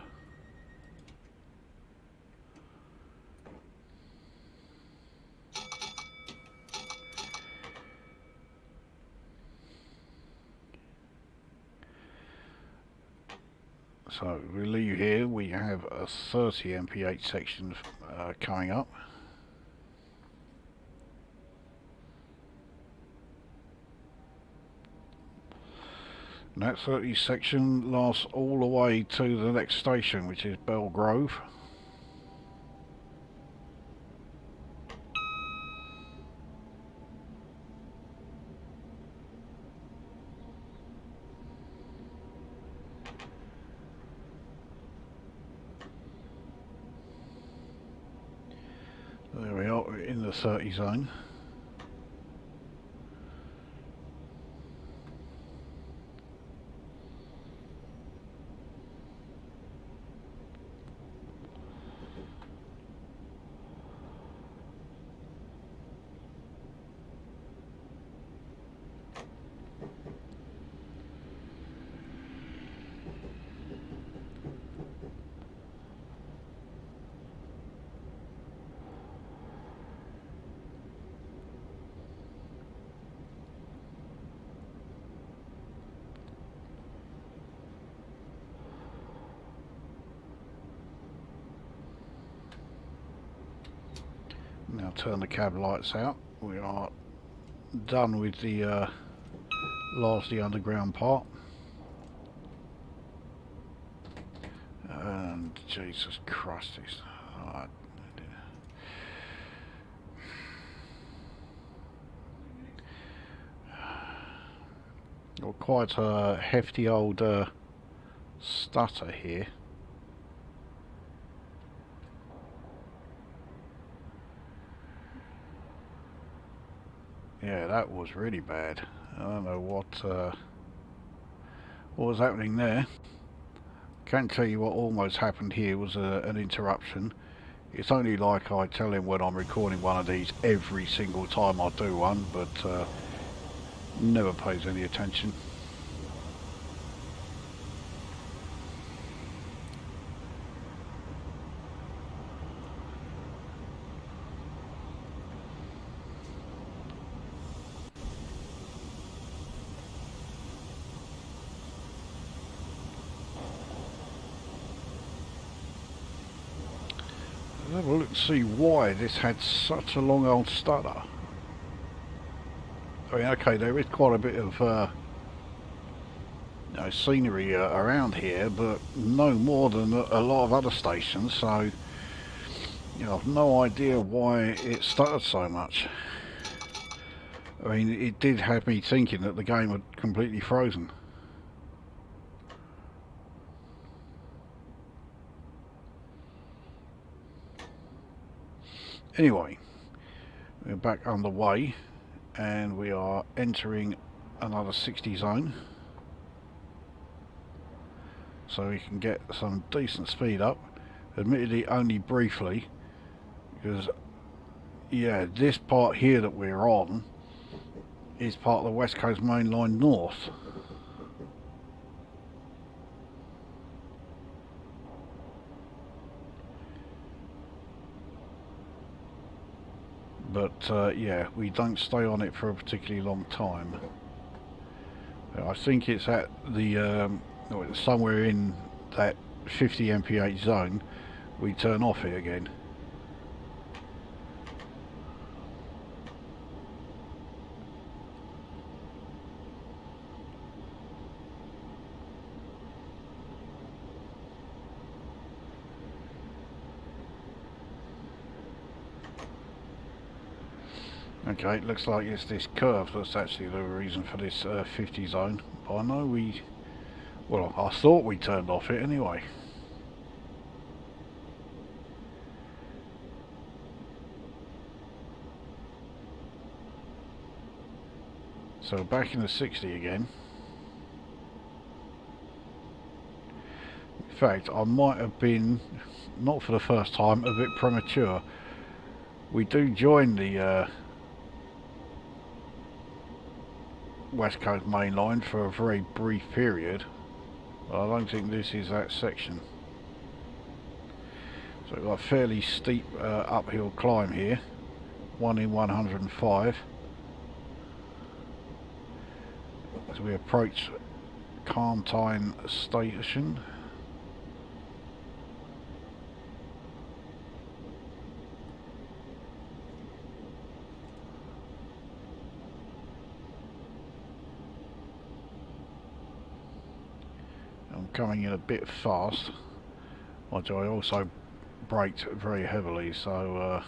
So we leave here, we have a 30 mph section coming up. And that 30 section lasts all the way to the next station, which is Belgrove. There we are, we're in the 30 zone. Now turn the cab lights out. We are done with the largely underground part. And Jesus Christ, it's got quite a hefty old stutter here. Yeah, that was really bad. I don't know what was happening there. Can't tell you what almost happened here was an interruption. It's only like I tell him when I'm recording one of these every single time I do one, but never pays any attention. Let's have a look and see why this had such a long old stutter. I mean, okay, there is quite a bit of you know, scenery around here, but no more than a lot of other stations, so you know, I've no idea why it stuttered so much. I mean, it did have me thinking that the game had completely frozen. Anyway, we're back underway and we are entering another 60 zone, so we can get some decent speed up, admittedly only briefly, because yeah, this part here that we're on is part of the West Coast Main Line North. But yeah, we don't stay on it for a particularly long time. I think it's at the somewhere in that 50 mph zone we turn off it again. Okay, it looks like it's this curve that's actually the reason for this 50 zone. But I know well, I thought we turned off it anyway. So back in the 60 again. In fact, I might have been, not for the first time, a bit premature. We do join the West Coast Main Line for a very brief period, but I don't think this is that section. So we've got a fairly steep uphill climb here, 1 in 105, as we approach Carntine Station. coming in a bit fast. Mind you, I also braked very heavily, so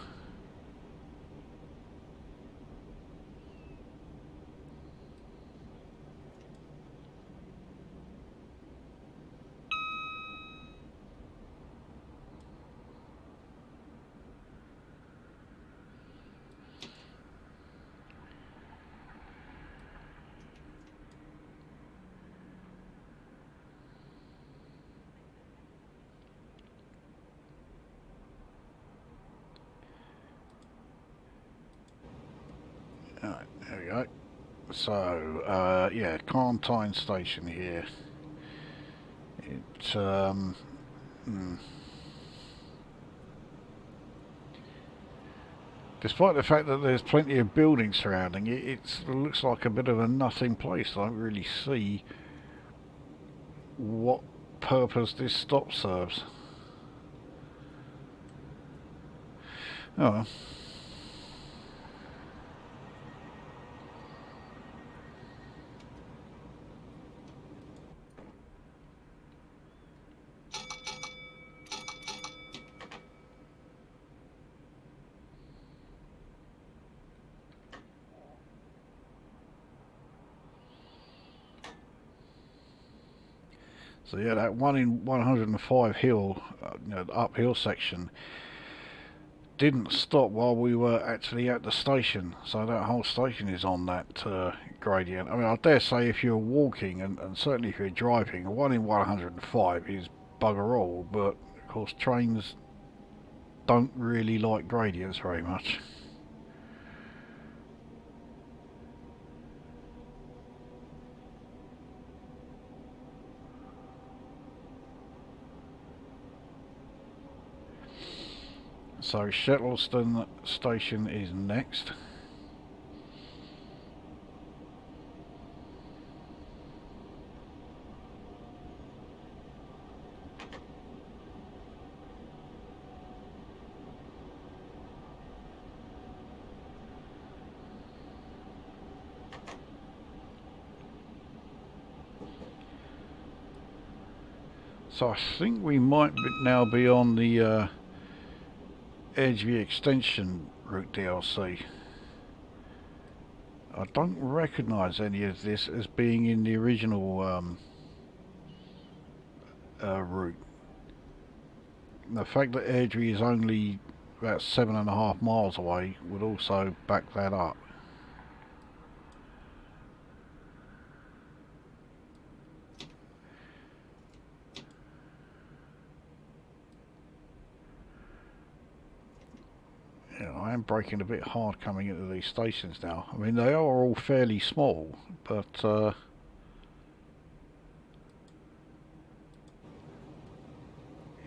alright, there we go. So, yeah, Quarantine Station here. It, despite the fact that there's plenty of buildings surrounding it, it looks like a bit of a nothing place. I don't really see what purpose this stop serves. Oh well. So yeah, that 1 in 105 hill, you know, the uphill section, didn't stop while we were actually at the station. So that whole station is on that gradient. I mean, I dare say if you're walking, and certainly if you're driving, a 1 in 105 is bugger all, but of course trains don't really like gradients very much. So Shettleston Station is next. So I think we might now be on the Airdrie extension route DLC. I don't recognise any of this as being in the original route. The fact that Airdrie is only about 7.5 miles away would also back that up. Yeah, I am braking a bit hard coming into these stations now. I mean, they are all fairly small, but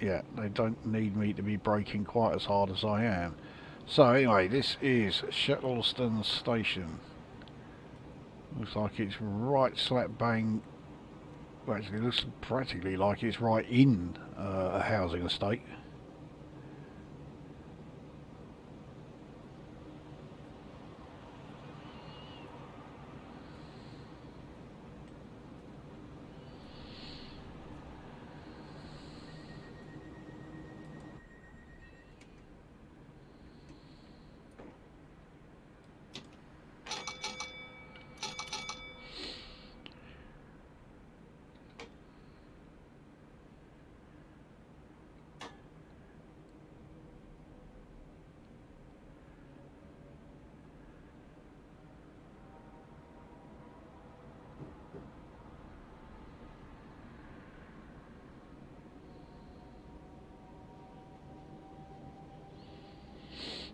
yeah, they don't need me to be braking quite as hard as I am. So anyway, this is Shettleston Station. Looks like it's right slap bang. Well, actually, it looks practically like it's right in a housing estate.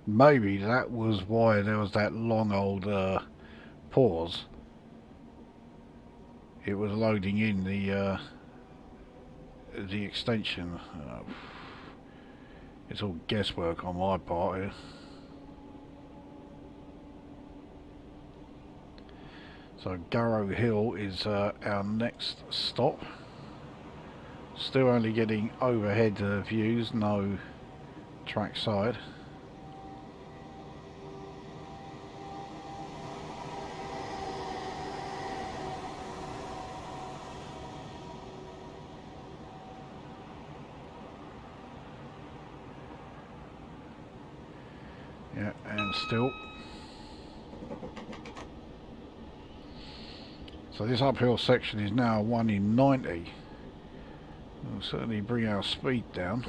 Maybe that was why there was that long old pause. It was loading in the extension. It's all guesswork on my part here. So Garrow Hill is our next stop. Still only getting overhead views, no track side. Yeah, and still. So this uphill section is now 1 in 90. We'll certainly bring our speed down.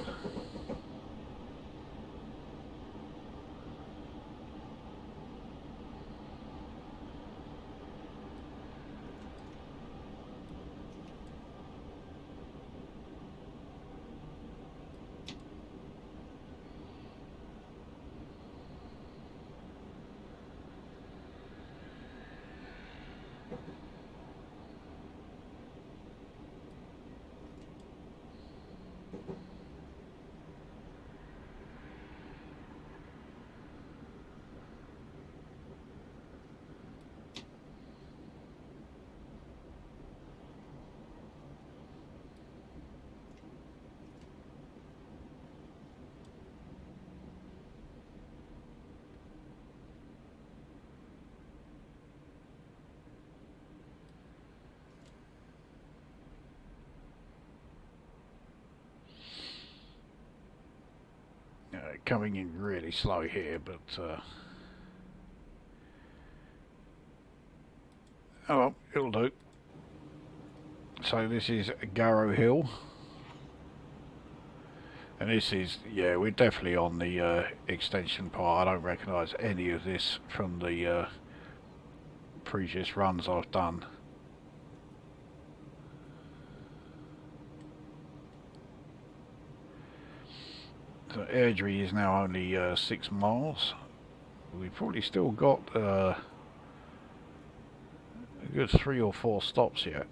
Coming in really slow here, but oh well, it'll do. So this is Garrow Hill, and this is, yeah, we're definitely on the extension part. I don't recognise any of this from the previous runs I've done. So Airdrie is now only 6 miles. We've probably still got a good 3 or 4 stops yet.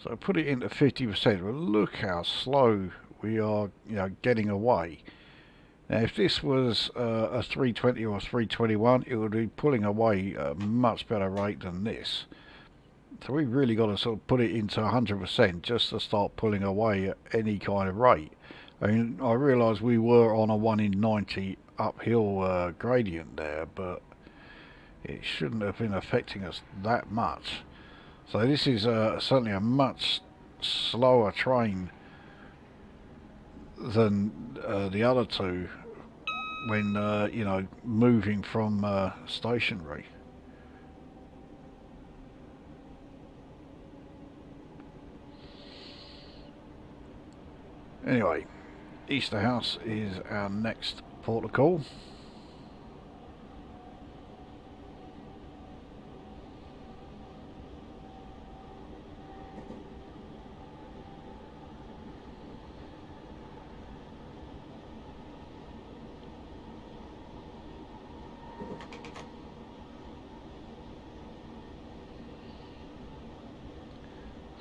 So put it into 50%. Well, look how slow we are, getting away. Now, if this was a 320 or a 321, it would be pulling away at a much better rate than this. So we've really got to sort of put it into 100% just to start pulling away at any kind of rate. I mean, I realise we were on a 1 in 90 uphill gradient there, but it shouldn't have been affecting us that much. So this is certainly a much slower train than the other two when moving from stationary. Anyway, Easterhouse is our next port of call.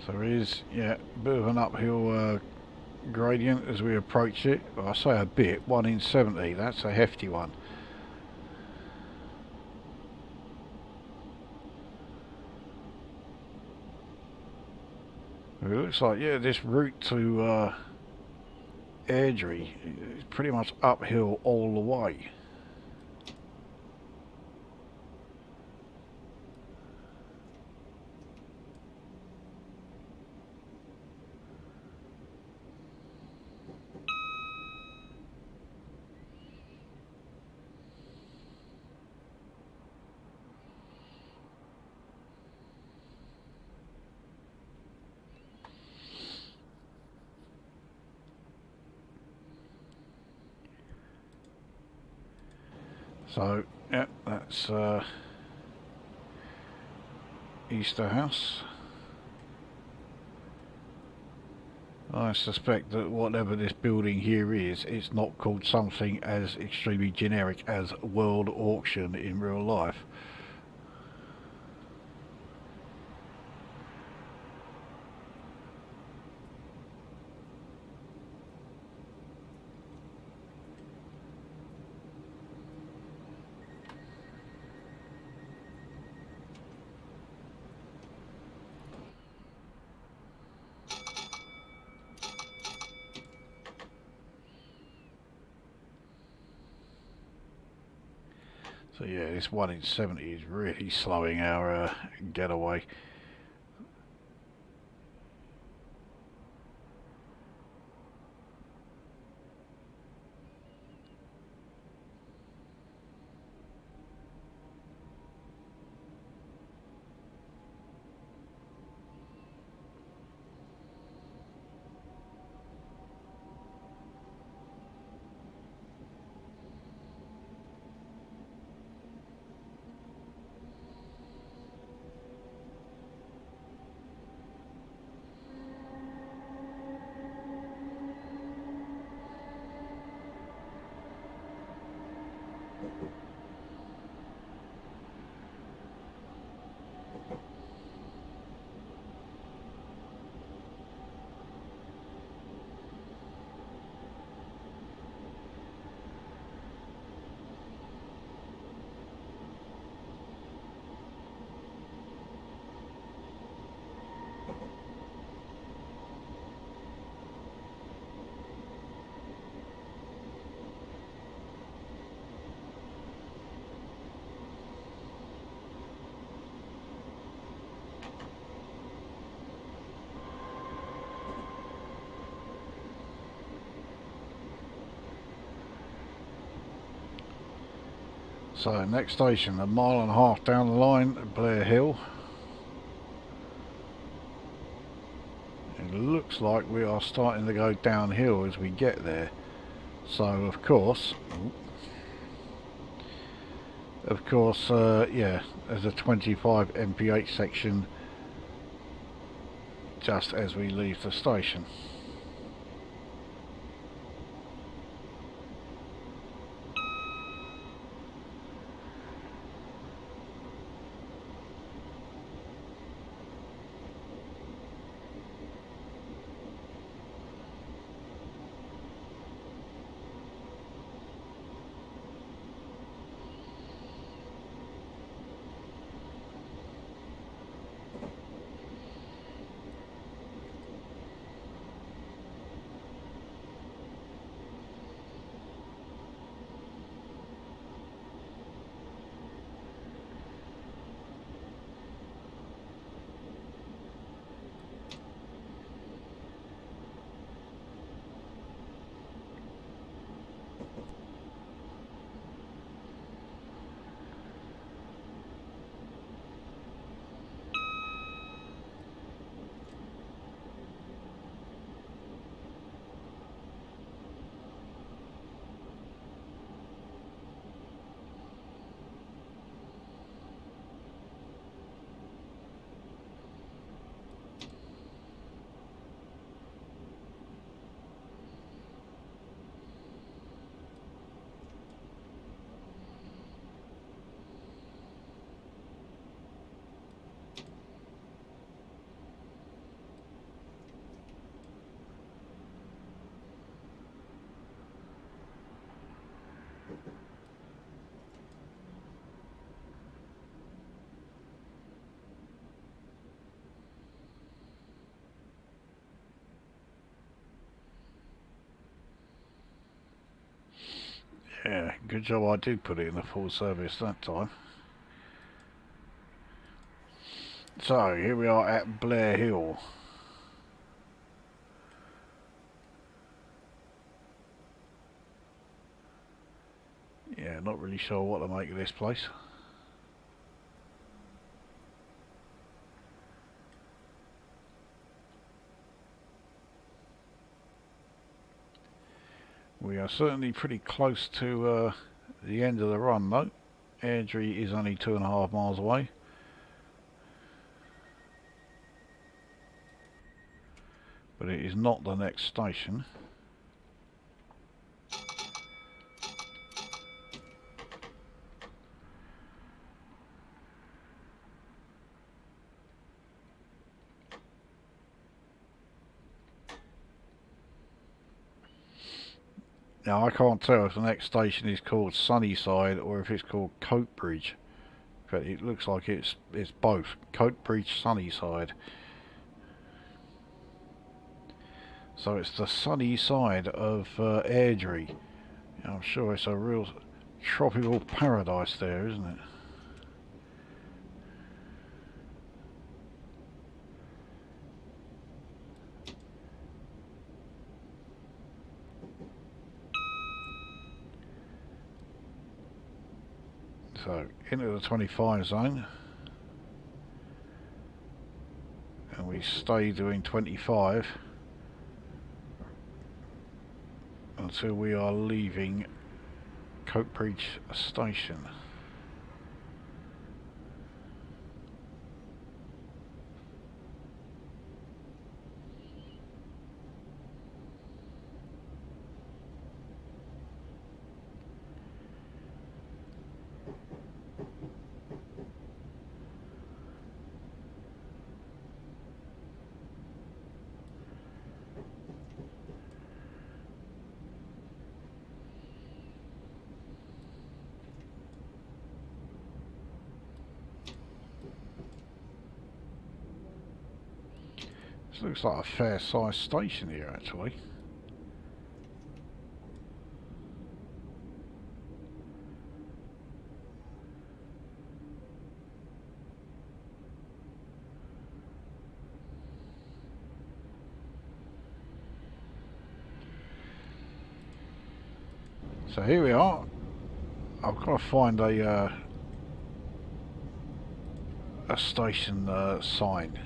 So there is, yeah, a bit of an uphill gradient as we approach it. Well, I say a bit, 1 in 70, that's a hefty one. It looks like, yeah, this route to Airdrie is pretty much uphill all the way. So, yeah, that's Easterhouse. I suspect that whatever this building here is, it's not called something as extremely generic as World Auction in real life. So yeah, this 1 in 70 is really slowing our getaway. So next station, 1.5 miles down the line at Blair Hill. It looks like we are starting to go downhill as we get there. So of course, yeah, there's a 25 mph section just as we leave the station. Yeah, good job I did put it in the full service that time. So here we are at Blair Hill. Yeah, not really sure what to make of this place. We are certainly pretty close to the end of the run though. Airdrie is only 2.5 miles away. But it is not the next station. Now I can't tell if the next station is called Sunnyside or if it's called Coatbridge. But it looks like it's both. Coatbridge, Sunnyside. So it's the sunny side of Airdrie. I'm sure it's a real tropical paradise there, isn't it? So, into the 25 zone. And we stay doing 25 until we are leaving Coatbridge Station. This looks like a fair sized station here actually. So here we are. I've got to find a station sign.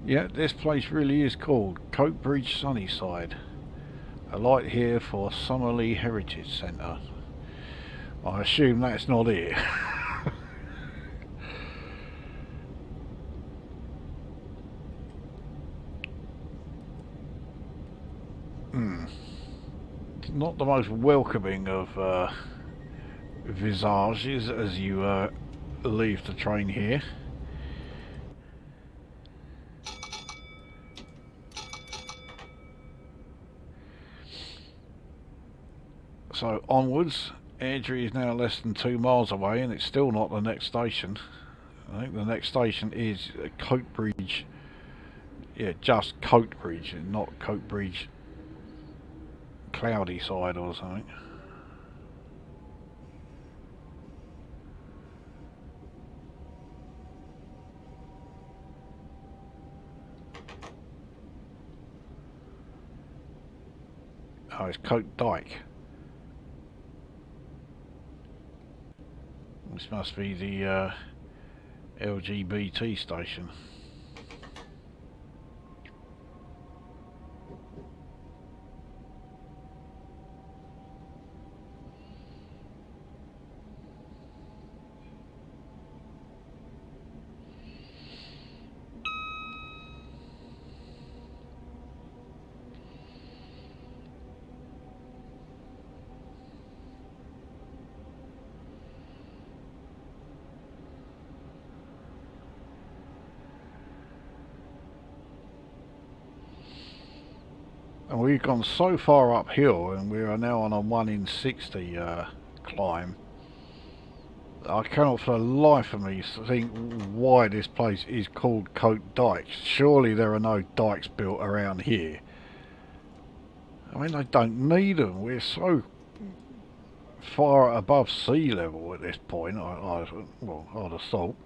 Yeah, this place really is called Coatbridge Sunnyside. A light here for Summerley Heritage Centre. I assume that's not it. It's not the most welcoming of visages as you leave the train here. So onwards. Airdrie is now less than 2 miles away and it's still not the next station. I think the next station is Coatbridge. Yeah, just Coatbridge and not Coatbridge Cloudy Side or something. Oh, it's Coat Dyke. This must be the LGBT station. And we've gone so far uphill and we are now on a 1 in 60 climb. I cannot for the life of me think why this place is called Coat Dykes. Surely there are no dikes built around here. I mean, they don't need them. We're so far above sea level at this point, well, I'd have thought.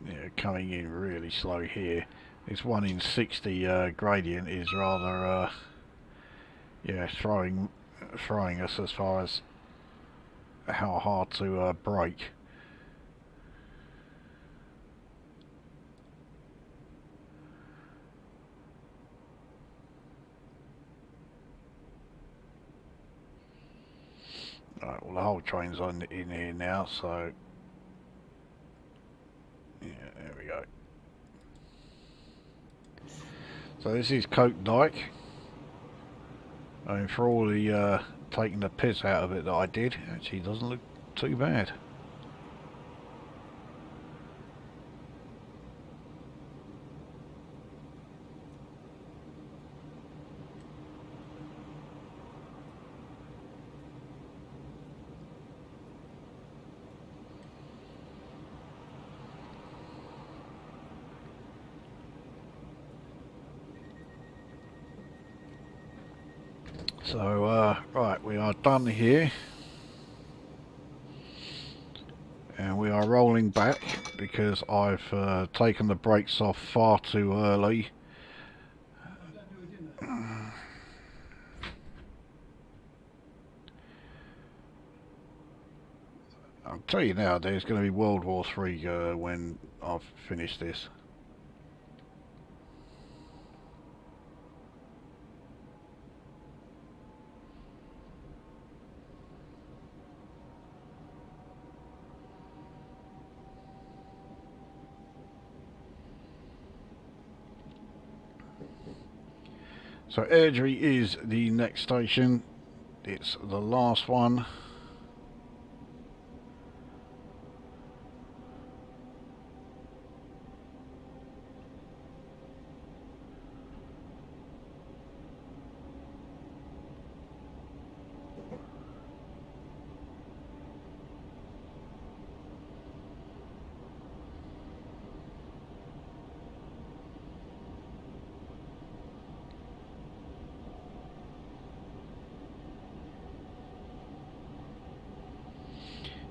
Yeah, coming in really slow here. This 1 in 60 gradient is rather, yeah, throwing us as far as how hard to brake. Right, well the whole train's in here now, so yeah, there we go. So this is Coat Dyke. I mean, for all the taking the piss out of it that I did, actually doesn't look too bad. So, right, we are done here. And we are rolling back because I've taken the brakes off far too early. I'll tell you now, there's going to be World War III when I've finished this. So Airdrie is the next station. It's the last one.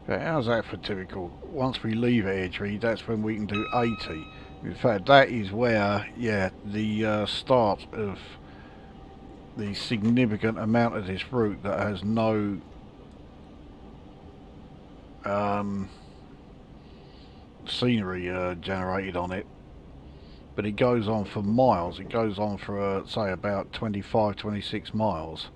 How's that for typical? Once we leave Airdrie, that's when we can do 80. In fact, that is where, yeah, the start of the significant amount of this route that has no scenery generated on it. But it goes on for miles. It goes on for, say, about 25, 26 miles.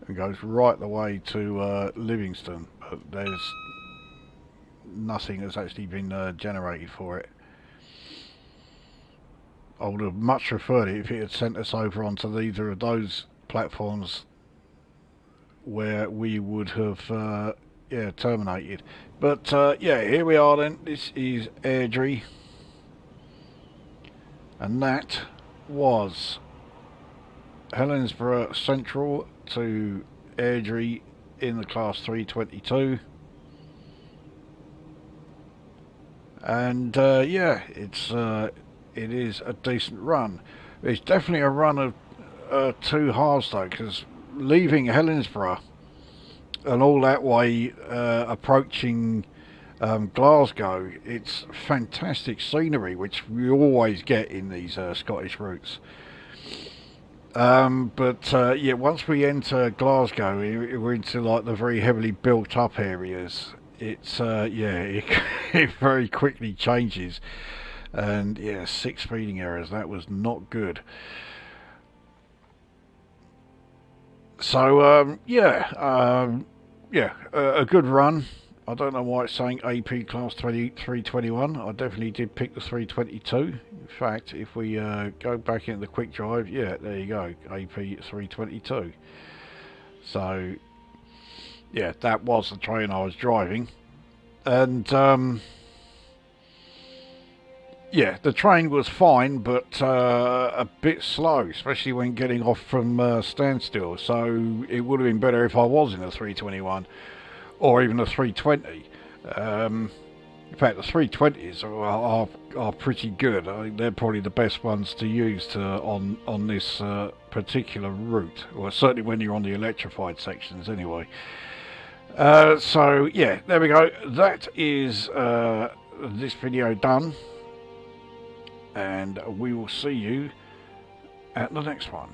It goes right the way to Livingston, but there's nothing that's actually been generated for it. I would have much preferred it if it had sent us over onto either of those platforms where we would have yeah, terminated. But yeah, here we are then. This is Airdrie, and that was Helensburgh Central to Airdrie in the class 322, and yeah, it is a decent run. It's definitely a run of 2 halves though, because leaving Helensburgh and all that way approaching Glasgow, it's fantastic scenery, which we always get in these Scottish routes. But yeah, once we enter Glasgow, we're into like the very heavily built up areas. It's yeah, it very quickly changes, and yeah, 6 speeding errors. That was not good. So yeah, yeah, a good run. I don't know why it's saying AP class 321. I definitely did pick the 322. In fact, if we go back into the quick drive, yeah, there you go, AP 322. So, yeah, that was the train I was driving. And, yeah, the train was fine, but a bit slow, especially when getting off from standstill. So, it would have been better if I was in a 321. Or even a 320. In fact, the 320s are pretty good. I think they're probably the best ones to use on this particular route, or certainly when you're on the electrified sections anyway. So yeah, there we go. That is this video done, and we will see you at the next one.